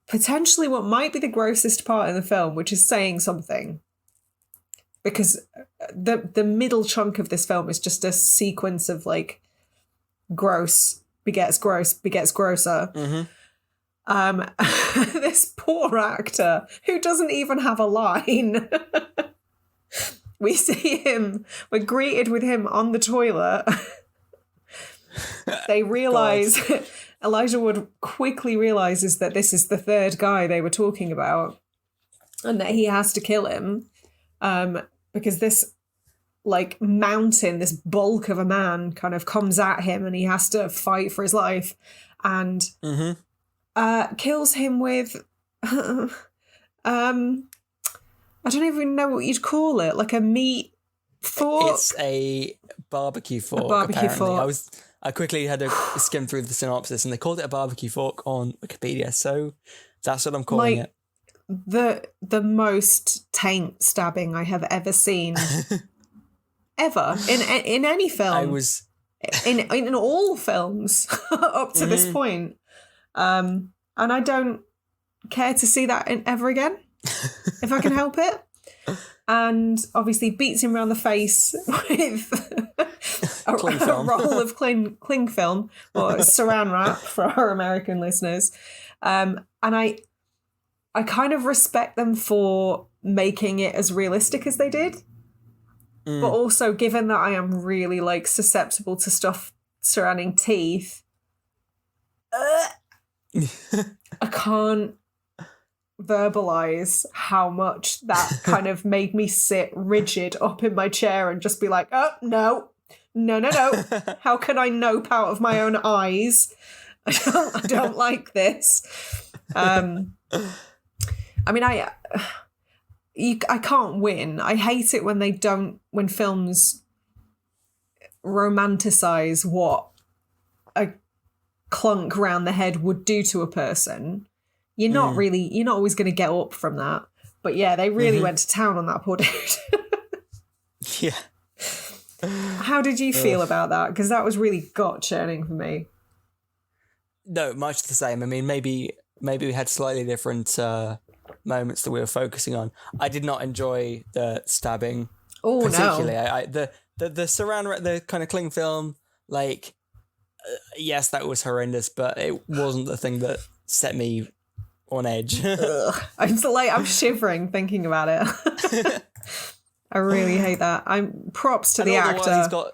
potentially what might be the grossest part in the film, which is saying something. Because the middle chunk of this film is just a sequence of like gross begets gross begets grosser. This poor actor who doesn't even have a line. We're greeted with him on the toilet. They realise, Elijah Wood quickly realises that this is the third guy they were talking about and that he has to kill him because this like mountain, this bulk of a man kind of comes at him and he has to fight for his life and kills him with I don't even know what you'd call it, like a meat fork? It's a barbecue fork. A barbecue apparently. fork. I quickly had to skim through the synopsis, and they called it a barbecue fork on Wikipedia, so that's what I'm calling it. The most taint stabbing I have ever seen, ever in any film. In all films up to this point, and I don't care to see that ever again if I can help it. And obviously beats him around the face with a roll of cling film or saran wrap for our American listeners. And I kind of respect them for making it as realistic as they did. But also, given that I am really like susceptible to stuff surrounding teeth, I can't verbalize how much that kind of made me sit rigid up in my chair and just be like, oh, no. How can I nope out of my own eyes? I don't like this. I mean, I can't win. I hate it when films romanticize what a clunk round the head would do to a person. You're not always going to get up from that. But yeah, they really went to town on that poor dude. Yeah. How did you feel about that? Because that was really gut-churning for me. No, much the same. I mean, maybe we had slightly different moments that we were focusing on. I did not enjoy the stabbing particularly. No. The surround, the kind of cling film, like, yes, that was horrendous, but it wasn't the thing that set me on edge. I'm shivering thinking about it. I really hate that. Props to the actor. He's got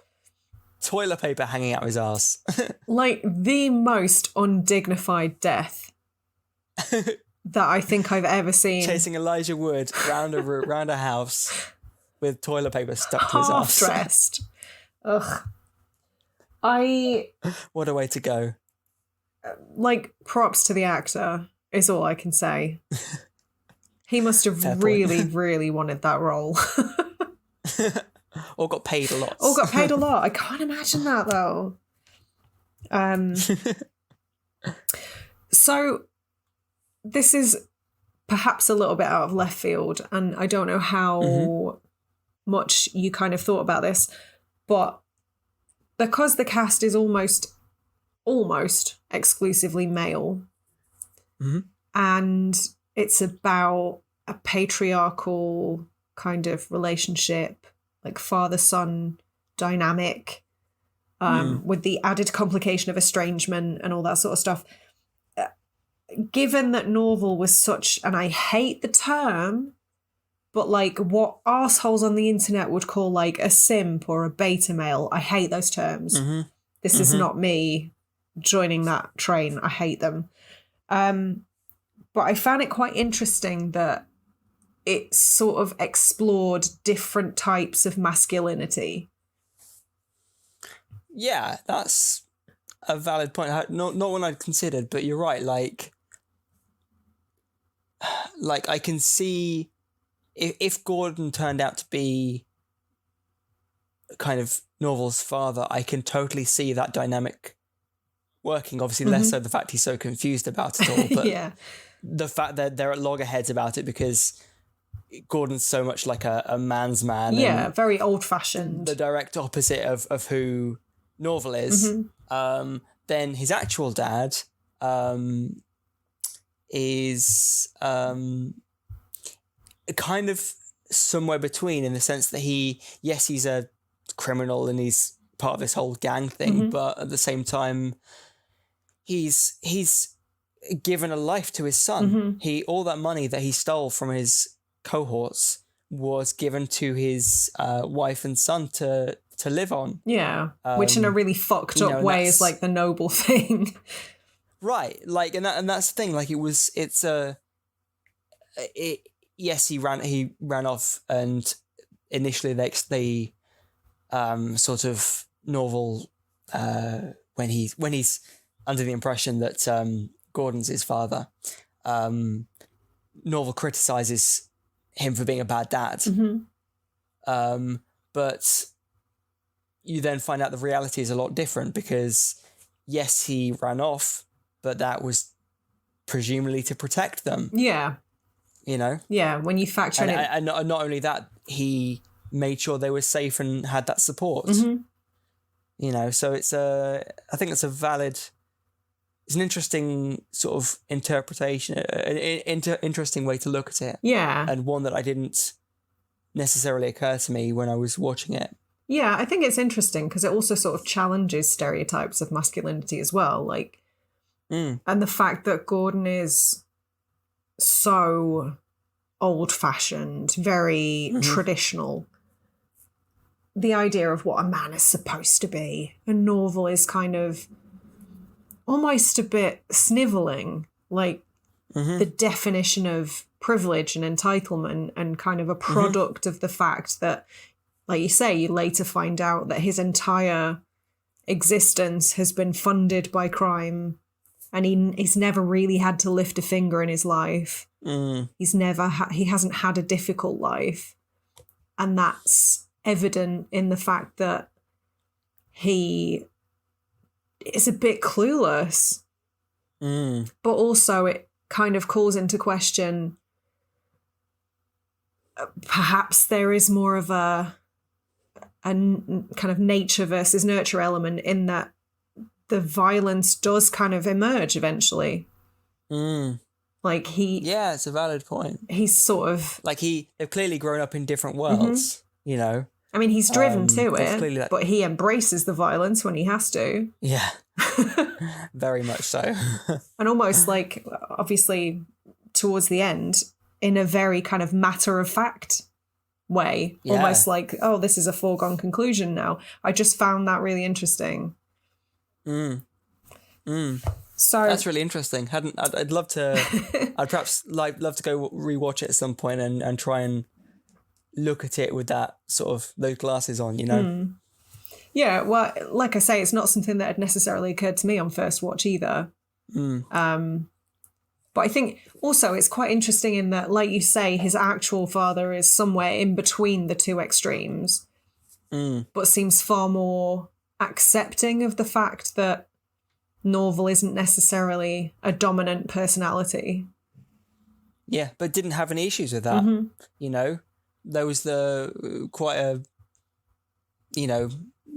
toilet paper hanging out his ass. Like the most undignified death that I think I've ever seen. Chasing Elijah Wood round a house with toilet paper stuck to his ass. Half-dressed. Ugh. What a way to go. Like, props to the actor is all I can say. He must have really wanted that role. Or got paid a lot. I can't imagine that, though. So, this is perhaps a little bit out of left field, and I don't know how much you kind of thought about this, but because the cast is almost exclusively male, and it's about a patriarchal kind of relationship, like father-son dynamic, with the added complication of estrangement and all that sort of stuff. Given that Norval was such, and I hate the term, but like what arseholes on the internet would call like a simp or a beta male, I hate those terms. This is not me joining that train. I hate them. But I found it quite interesting that it sort of explored different types of masculinity. Yeah, that's a valid point. Not one I'd considered, but you're right. Like I can see if Gordon turned out to be kind of Norval's father, I can totally see that dynamic working. Obviously, less so the fact he's so confused about it all, but the fact that they're at loggerheads about it because Gordon's so much like a man's man. Yeah, very old-fashioned. The direct opposite of who Norval is. Then his actual dad is kind of somewhere between, in the sense that he's a criminal and he's part of this whole gang thing, but at the same time he's given a life to his son. All that money that he stole from his cohorts was given to his wife and son to live on. Yeah, which in a really fucked up way is like the noble thing. Right, like, and that's the thing. Like, yes, he ran off, and initially they sort of Norval when he's under the impression that Gordon's his father, Norval criticizes him for being a bad dad. But you then find out the reality is a lot different because, yes, he ran off, but that was presumably to protect them. Yeah. You know? Yeah, when you factor in it. And not only that, he made sure they were safe and had that support. Mm-hmm. You know, so I think it's it's an interesting sort of interpretation, interesting way to look at it. Yeah. And one that I didn't necessarily occur to me when I was watching it. Yeah, I think it's interesting because it also sort of challenges stereotypes of masculinity as well. Like, and the fact that Gordon is so old-fashioned, very traditional. The idea of what a man is supposed to be. And Norval is kind of almost a bit snivelling, like the definition of privilege and entitlement, and kind of a product of the fact that, like you say, you later find out that his entire existence has been funded by crime, and he's never really had to lift a finger in his life. He hasn't had a difficult life, and that's evident in the fact that he is a bit clueless. But also it kind of calls into question perhaps there is more of a kind of nature versus nurture element in that the violence does kind of emerge eventually. Like yeah, it's a valid point. He's sort of like they've clearly grown up in different worlds, you know. I mean, he's driven to it, but he embraces the violence when he has to. Yeah, very much so. And almost like, obviously, towards the end, in a very kind of matter-of-fact way. Yeah. Almost like, oh, this is a foregone conclusion now. I just found that really interesting. So that's really interesting. I'd love to. I'd perhaps love to go rewatch it at some point and try and look at it with that sort of those glasses on, you know. Yeah, well, like I say, it's not something that had necessarily occurred to me on first watch either. But I think also it's quite interesting in that, like you say, his actual father is somewhere in between the two extremes, but seems far more accepting of the fact that Norval isn't necessarily a dominant personality. Yeah, but didn't have any issues with that. You know, there was quite a, you know,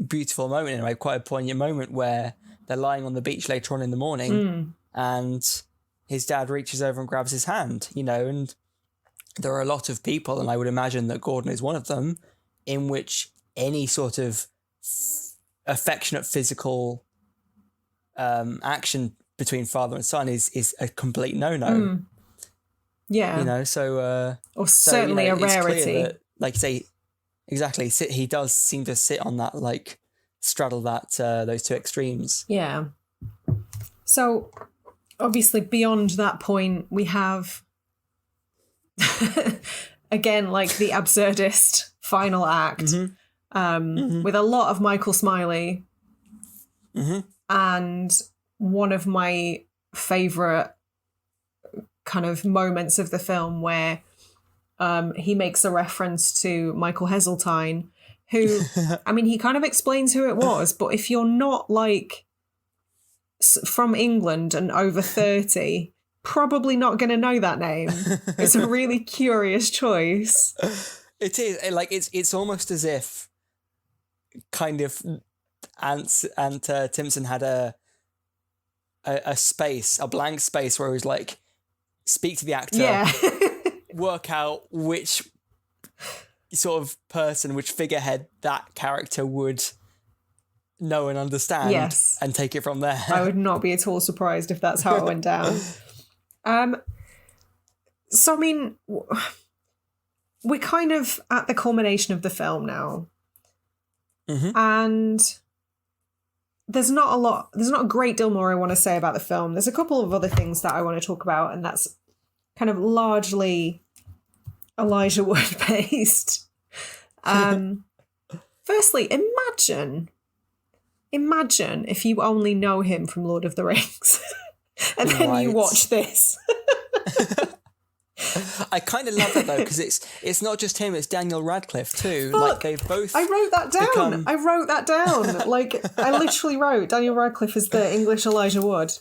beautiful moment in a way, quite a poignant moment where they're lying on the beach later on in the morning and his dad reaches over and grabs his hand, you know, and there are a lot of people, and I would imagine that Gordon is one of them, in which any sort of affectionate physical action between father and son is a complete no-no. Yeah. You know, so... or certainly a rarity. That, like, say, exactly, he does seem to sit on that, like, straddle that, those two extremes. Yeah. So, obviously, beyond that point, we have, again, like, the absurdist final act with a lot of Michael Smiley. And one of my favourite kind of moments of the film where he makes a reference to Michael Heseltine, who, I mean, he kind of explains who it was, but if you're not, like, from England and over 30, probably not going to know that name. It's a really curious choice. It is. Like, it's almost as if kind of Ant Timpson had a space, a blank space where he was like, speak to the actor, work out which sort of person, which figurehead that character would know and understand, and take it from there. I would not be at all surprised if that's how it went down. So, I mean, we're kind of at the culmination of the film now. And there's not a great deal more I want to say about the film. There's a couple of other things that I want to talk about, and that's kind of largely Elijah Wood based. Firstly, imagine if you only know him from Lord of the Rings and then you watch this. I kind of love that though, because it's not just him, it's Daniel Radcliffe too. Fuck, like they've both. I wrote that down. I wrote that down. Like I literally wrote Daniel Radcliffe as the English Elijah Wood.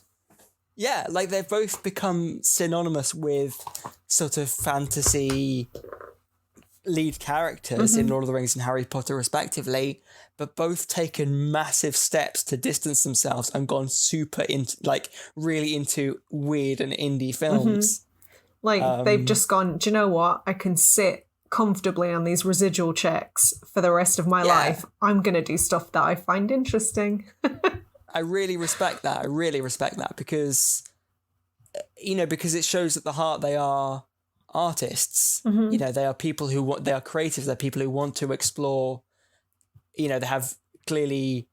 Yeah, like they've both become synonymous with sort of fantasy lead characters in Lord of the Rings and Harry Potter respectively, but both taken massive steps to distance themselves and gone super into, like, really into weird and indie films. Like, they've just gone, do you know what? I can sit comfortably on these residual checks for the rest of my life. I'm going to do stuff that I find interesting. I really respect that. I really respect that because, you know, because it shows at the heart they are artists. You know, they are people who want, they are creatives. They're people who want to explore, you know, they have clear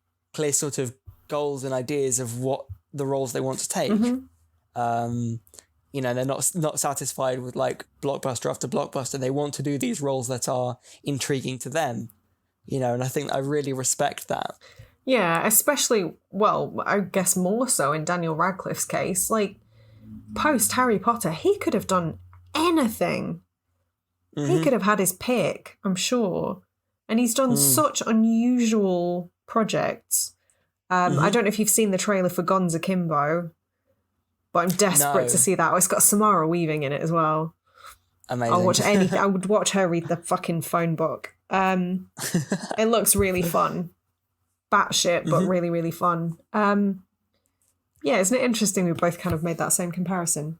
sort of goals and ideas of what the roles they want to take. You know, they're not satisfied with like blockbuster after blockbuster. They want to do these roles that are intriguing to them, you know, and I think I really respect that. Yeah, especially, well, I guess more so in Daniel Radcliffe's case. Like, post Harry Potter, he could have done anything. He could have had his pick, I'm sure. And he's done such unusual projects. I don't know if you've seen the trailer for Gonza Kimbo, but I'm desperate to see that. Oh, it's got Samara Weaving in it as well. Amazing. I'll watch anything. I would watch her read the fucking phone book. It looks really fun. Batshit, but really, really fun. Yeah, isn't it interesting we both kind of made that same comparison?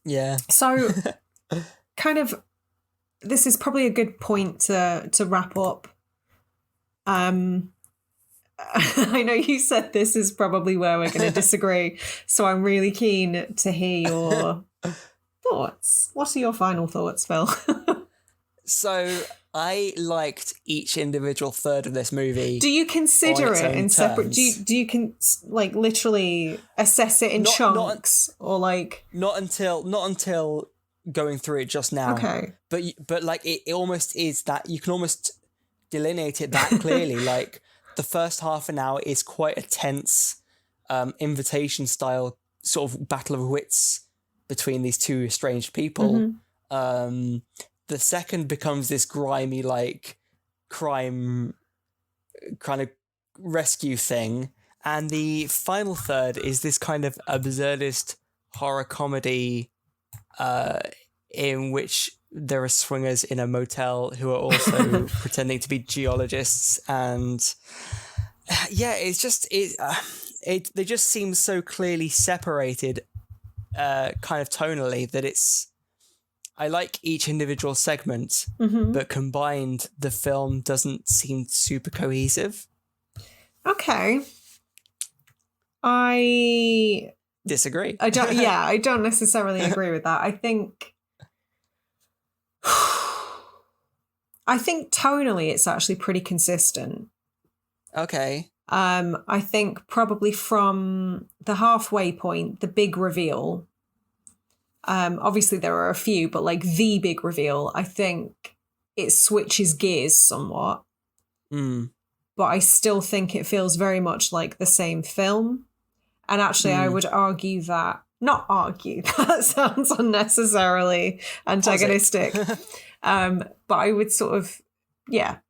Yeah. So, kind of, this is probably a good point to wrap up. I know you said this is probably where we're going to disagree, so I'm really keen to hear your thoughts. What are your final thoughts, Phil? So, I liked each individual third of this movie. Do you consider it in separate? Do you like literally assess it in chunks or like? Not until going through it just now. Okay. But like it almost is that you can almost delineate it that clearly. Like the first half an hour is quite a tense, invitation style sort of battle of wits between these two estranged people. The second becomes this grimy, like, crime kind of rescue thing. And the final third is this kind of absurdist horror comedy in which there are swingers in a motel who are also pretending to be geologists. And yeah, it's just, they just seem so clearly separated kind of tonally that it's, I like each individual segment, but combined, the film doesn't seem super cohesive. Okay. I disagree. I don't necessarily agree with that. I think tonally it's actually pretty consistent. Okay. I think probably from the halfway point, the big reveal. Obviously there are a few, but like the big reveal, I think it switches gears somewhat. But I still think it feels very much like the same film. And actually I would argue that, not argue, that sounds unnecessarily antagonistic. But I would sort of,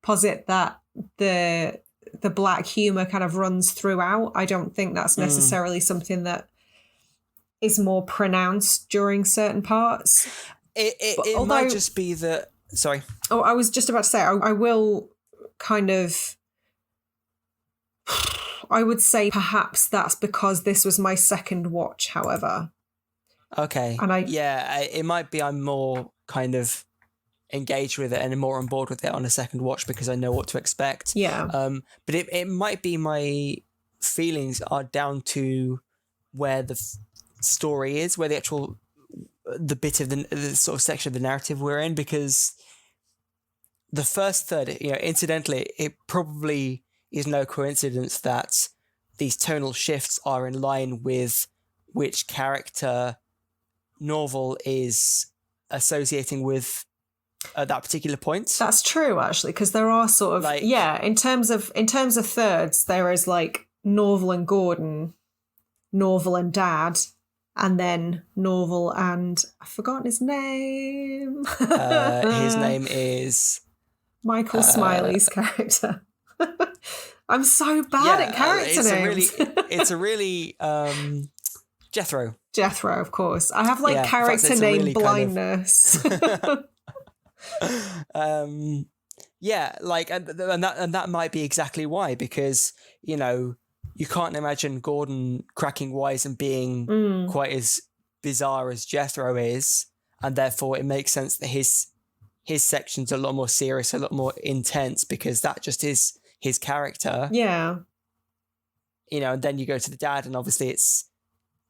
posit that the black humour kind of runs throughout. I don't think that's necessarily something that is more pronounced during certain parts. It might just be that... Sorry. Oh, I was just about to say, I will kind of... I would say perhaps that's because this was my second watch, however. Okay. And it might be I'm more kind of engaged with it and more on board with it on a second watch because I know what to expect. Yeah. But it might be my feelings are down to where the story is, where the bit of the sort of section of the narrative we're in, because the first third, you know, incidentally, it probably is no coincidence that these tonal shifts are in line with which character Norval is associating with at that particular point. That's true, actually, because there are sort of like, in terms of thirds, there is like Norval and Gordon, Norval and Dad, and then Norval and I've forgotten his name. His name is Michael Smiley's character. I'm so bad at character names. It's a really Jethro. Jethro, of course. I have like character name really blindness. Yeah, like, and that might be exactly why, because, you know, you can't imagine Gordon cracking wise and being quite as bizarre as Jethro is, and therefore it makes sense that his section's a lot more serious, a lot more intense, because that just is his character. Yeah. You know, and then you go to the dad, and obviously it's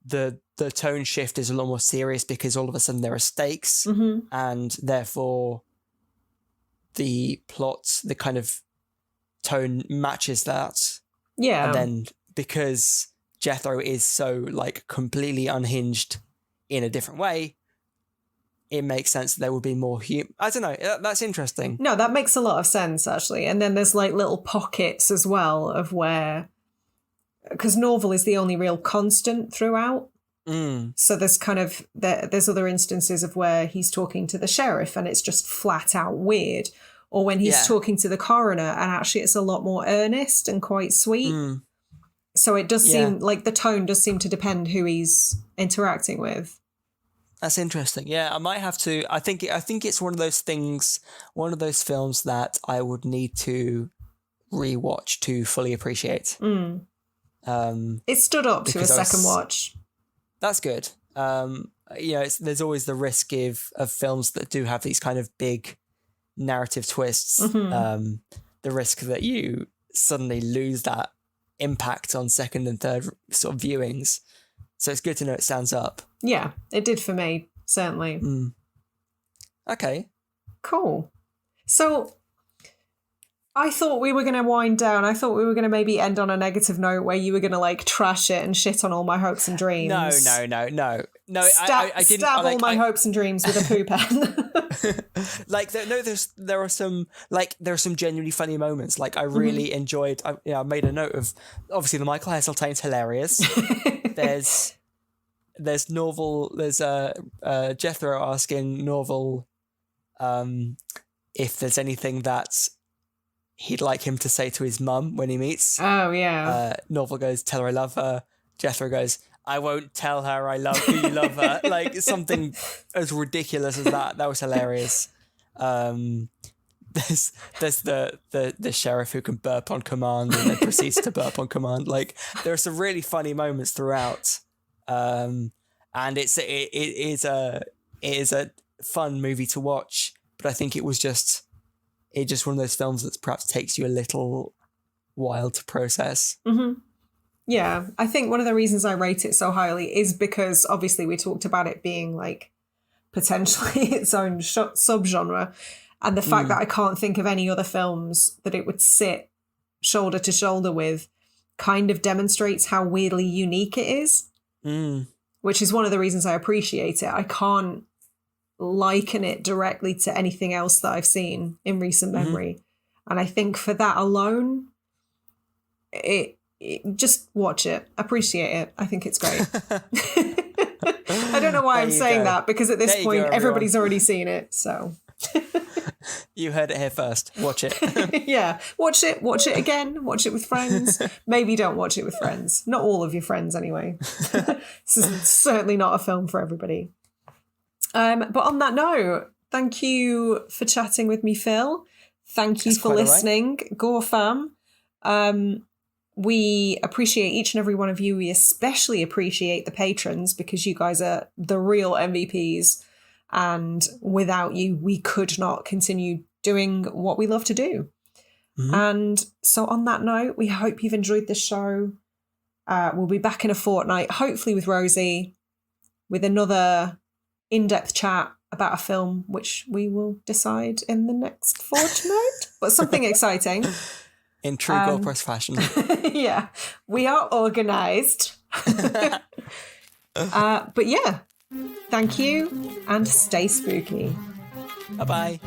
the tone shift is a lot more serious because all of a sudden there are stakes, and therefore the plot, the kind of tone matches that. Yeah. And then because Jethro is so like completely unhinged in a different way, it makes sense that there would be more I don't know. That's interesting. No, that makes a lot of sense, actually. And then there's like little pockets as well of where, because Norval is the only real constant throughout. So there's kind of, there's other instances of where he's talking to the sheriff and it's just flat out weird. Or when he's talking to the coroner and actually it's a lot more earnest and quite sweet. So it does seem like the tone does seem to depend who he's interacting with. That's interesting. Yeah, I might have to. I think it's one of those things, one of those films that I would need to rewatch to fully appreciate. It stood up to a second watch. That's good. You know, there's always the risk of films that do have these kind of big narrative twists. The risk that you suddenly lose that impact on second and third sort of viewings. So it's good to know it stands up. Yeah, it did for me, certainly. Okay. Cool. So I thought we were going to wind down. I thought we were going to maybe end on a negative note where you were going to like trash it and shit on all my hopes and dreams. No. I didn't stab all my hopes and dreams with a poo pen. Like there are some genuinely funny moments. Like I really enjoyed. I made a note of obviously the Michael Heseltine's hilarious. There's Norval. There's Jethro asking Norval if there's anything that he'd like him to say to his mum when he meets. Oh, yeah. Norval goes, "Tell her I love her." Jethro goes, "I won't tell her I love you love her." Like something as ridiculous as that. That was hilarious. There's the sheriff who can burp on command and then proceeds to burp on command. Like there are some really funny moments throughout. And it is a fun movie to watch, but I think it's just one of those films that perhaps takes you a little while to process. Yeah, I think one of the reasons I rate it so highly is because obviously we talked about it being like potentially its own subgenre, and the fact that I can't think of any other films that it would sit shoulder to shoulder with kind of demonstrates how weirdly unique it is, which is one of the reasons I appreciate it. I can't liken it directly to anything else that I've seen in recent memory. And I think for that alone, it just watch it, appreciate it. I think it's great. I don't know why I'm saying that, because at this point everybody's already seen it, so you heard it here first. Watch it. Yeah, watch it again, watch it with friends. Maybe don't watch it with friends, not all of your friends anyway. This is certainly not a film for everybody. But on that note, thank you for chatting with me, Phil. Thank you for listening, Gore-fam. We appreciate each and every one of you. We especially appreciate the patrons, because you guys are the real MVPs. And without you, we could not continue doing what we love to do. And so on that note, we hope you've enjoyed the show. We'll be back in a fortnight, hopefully with Rosie, with another in-depth chat about a film, which we will decide in the next fortnight, but something exciting. In true Gorepress fashion. Yeah, we are organised. But yeah, thank you and stay spooky. Bye-bye.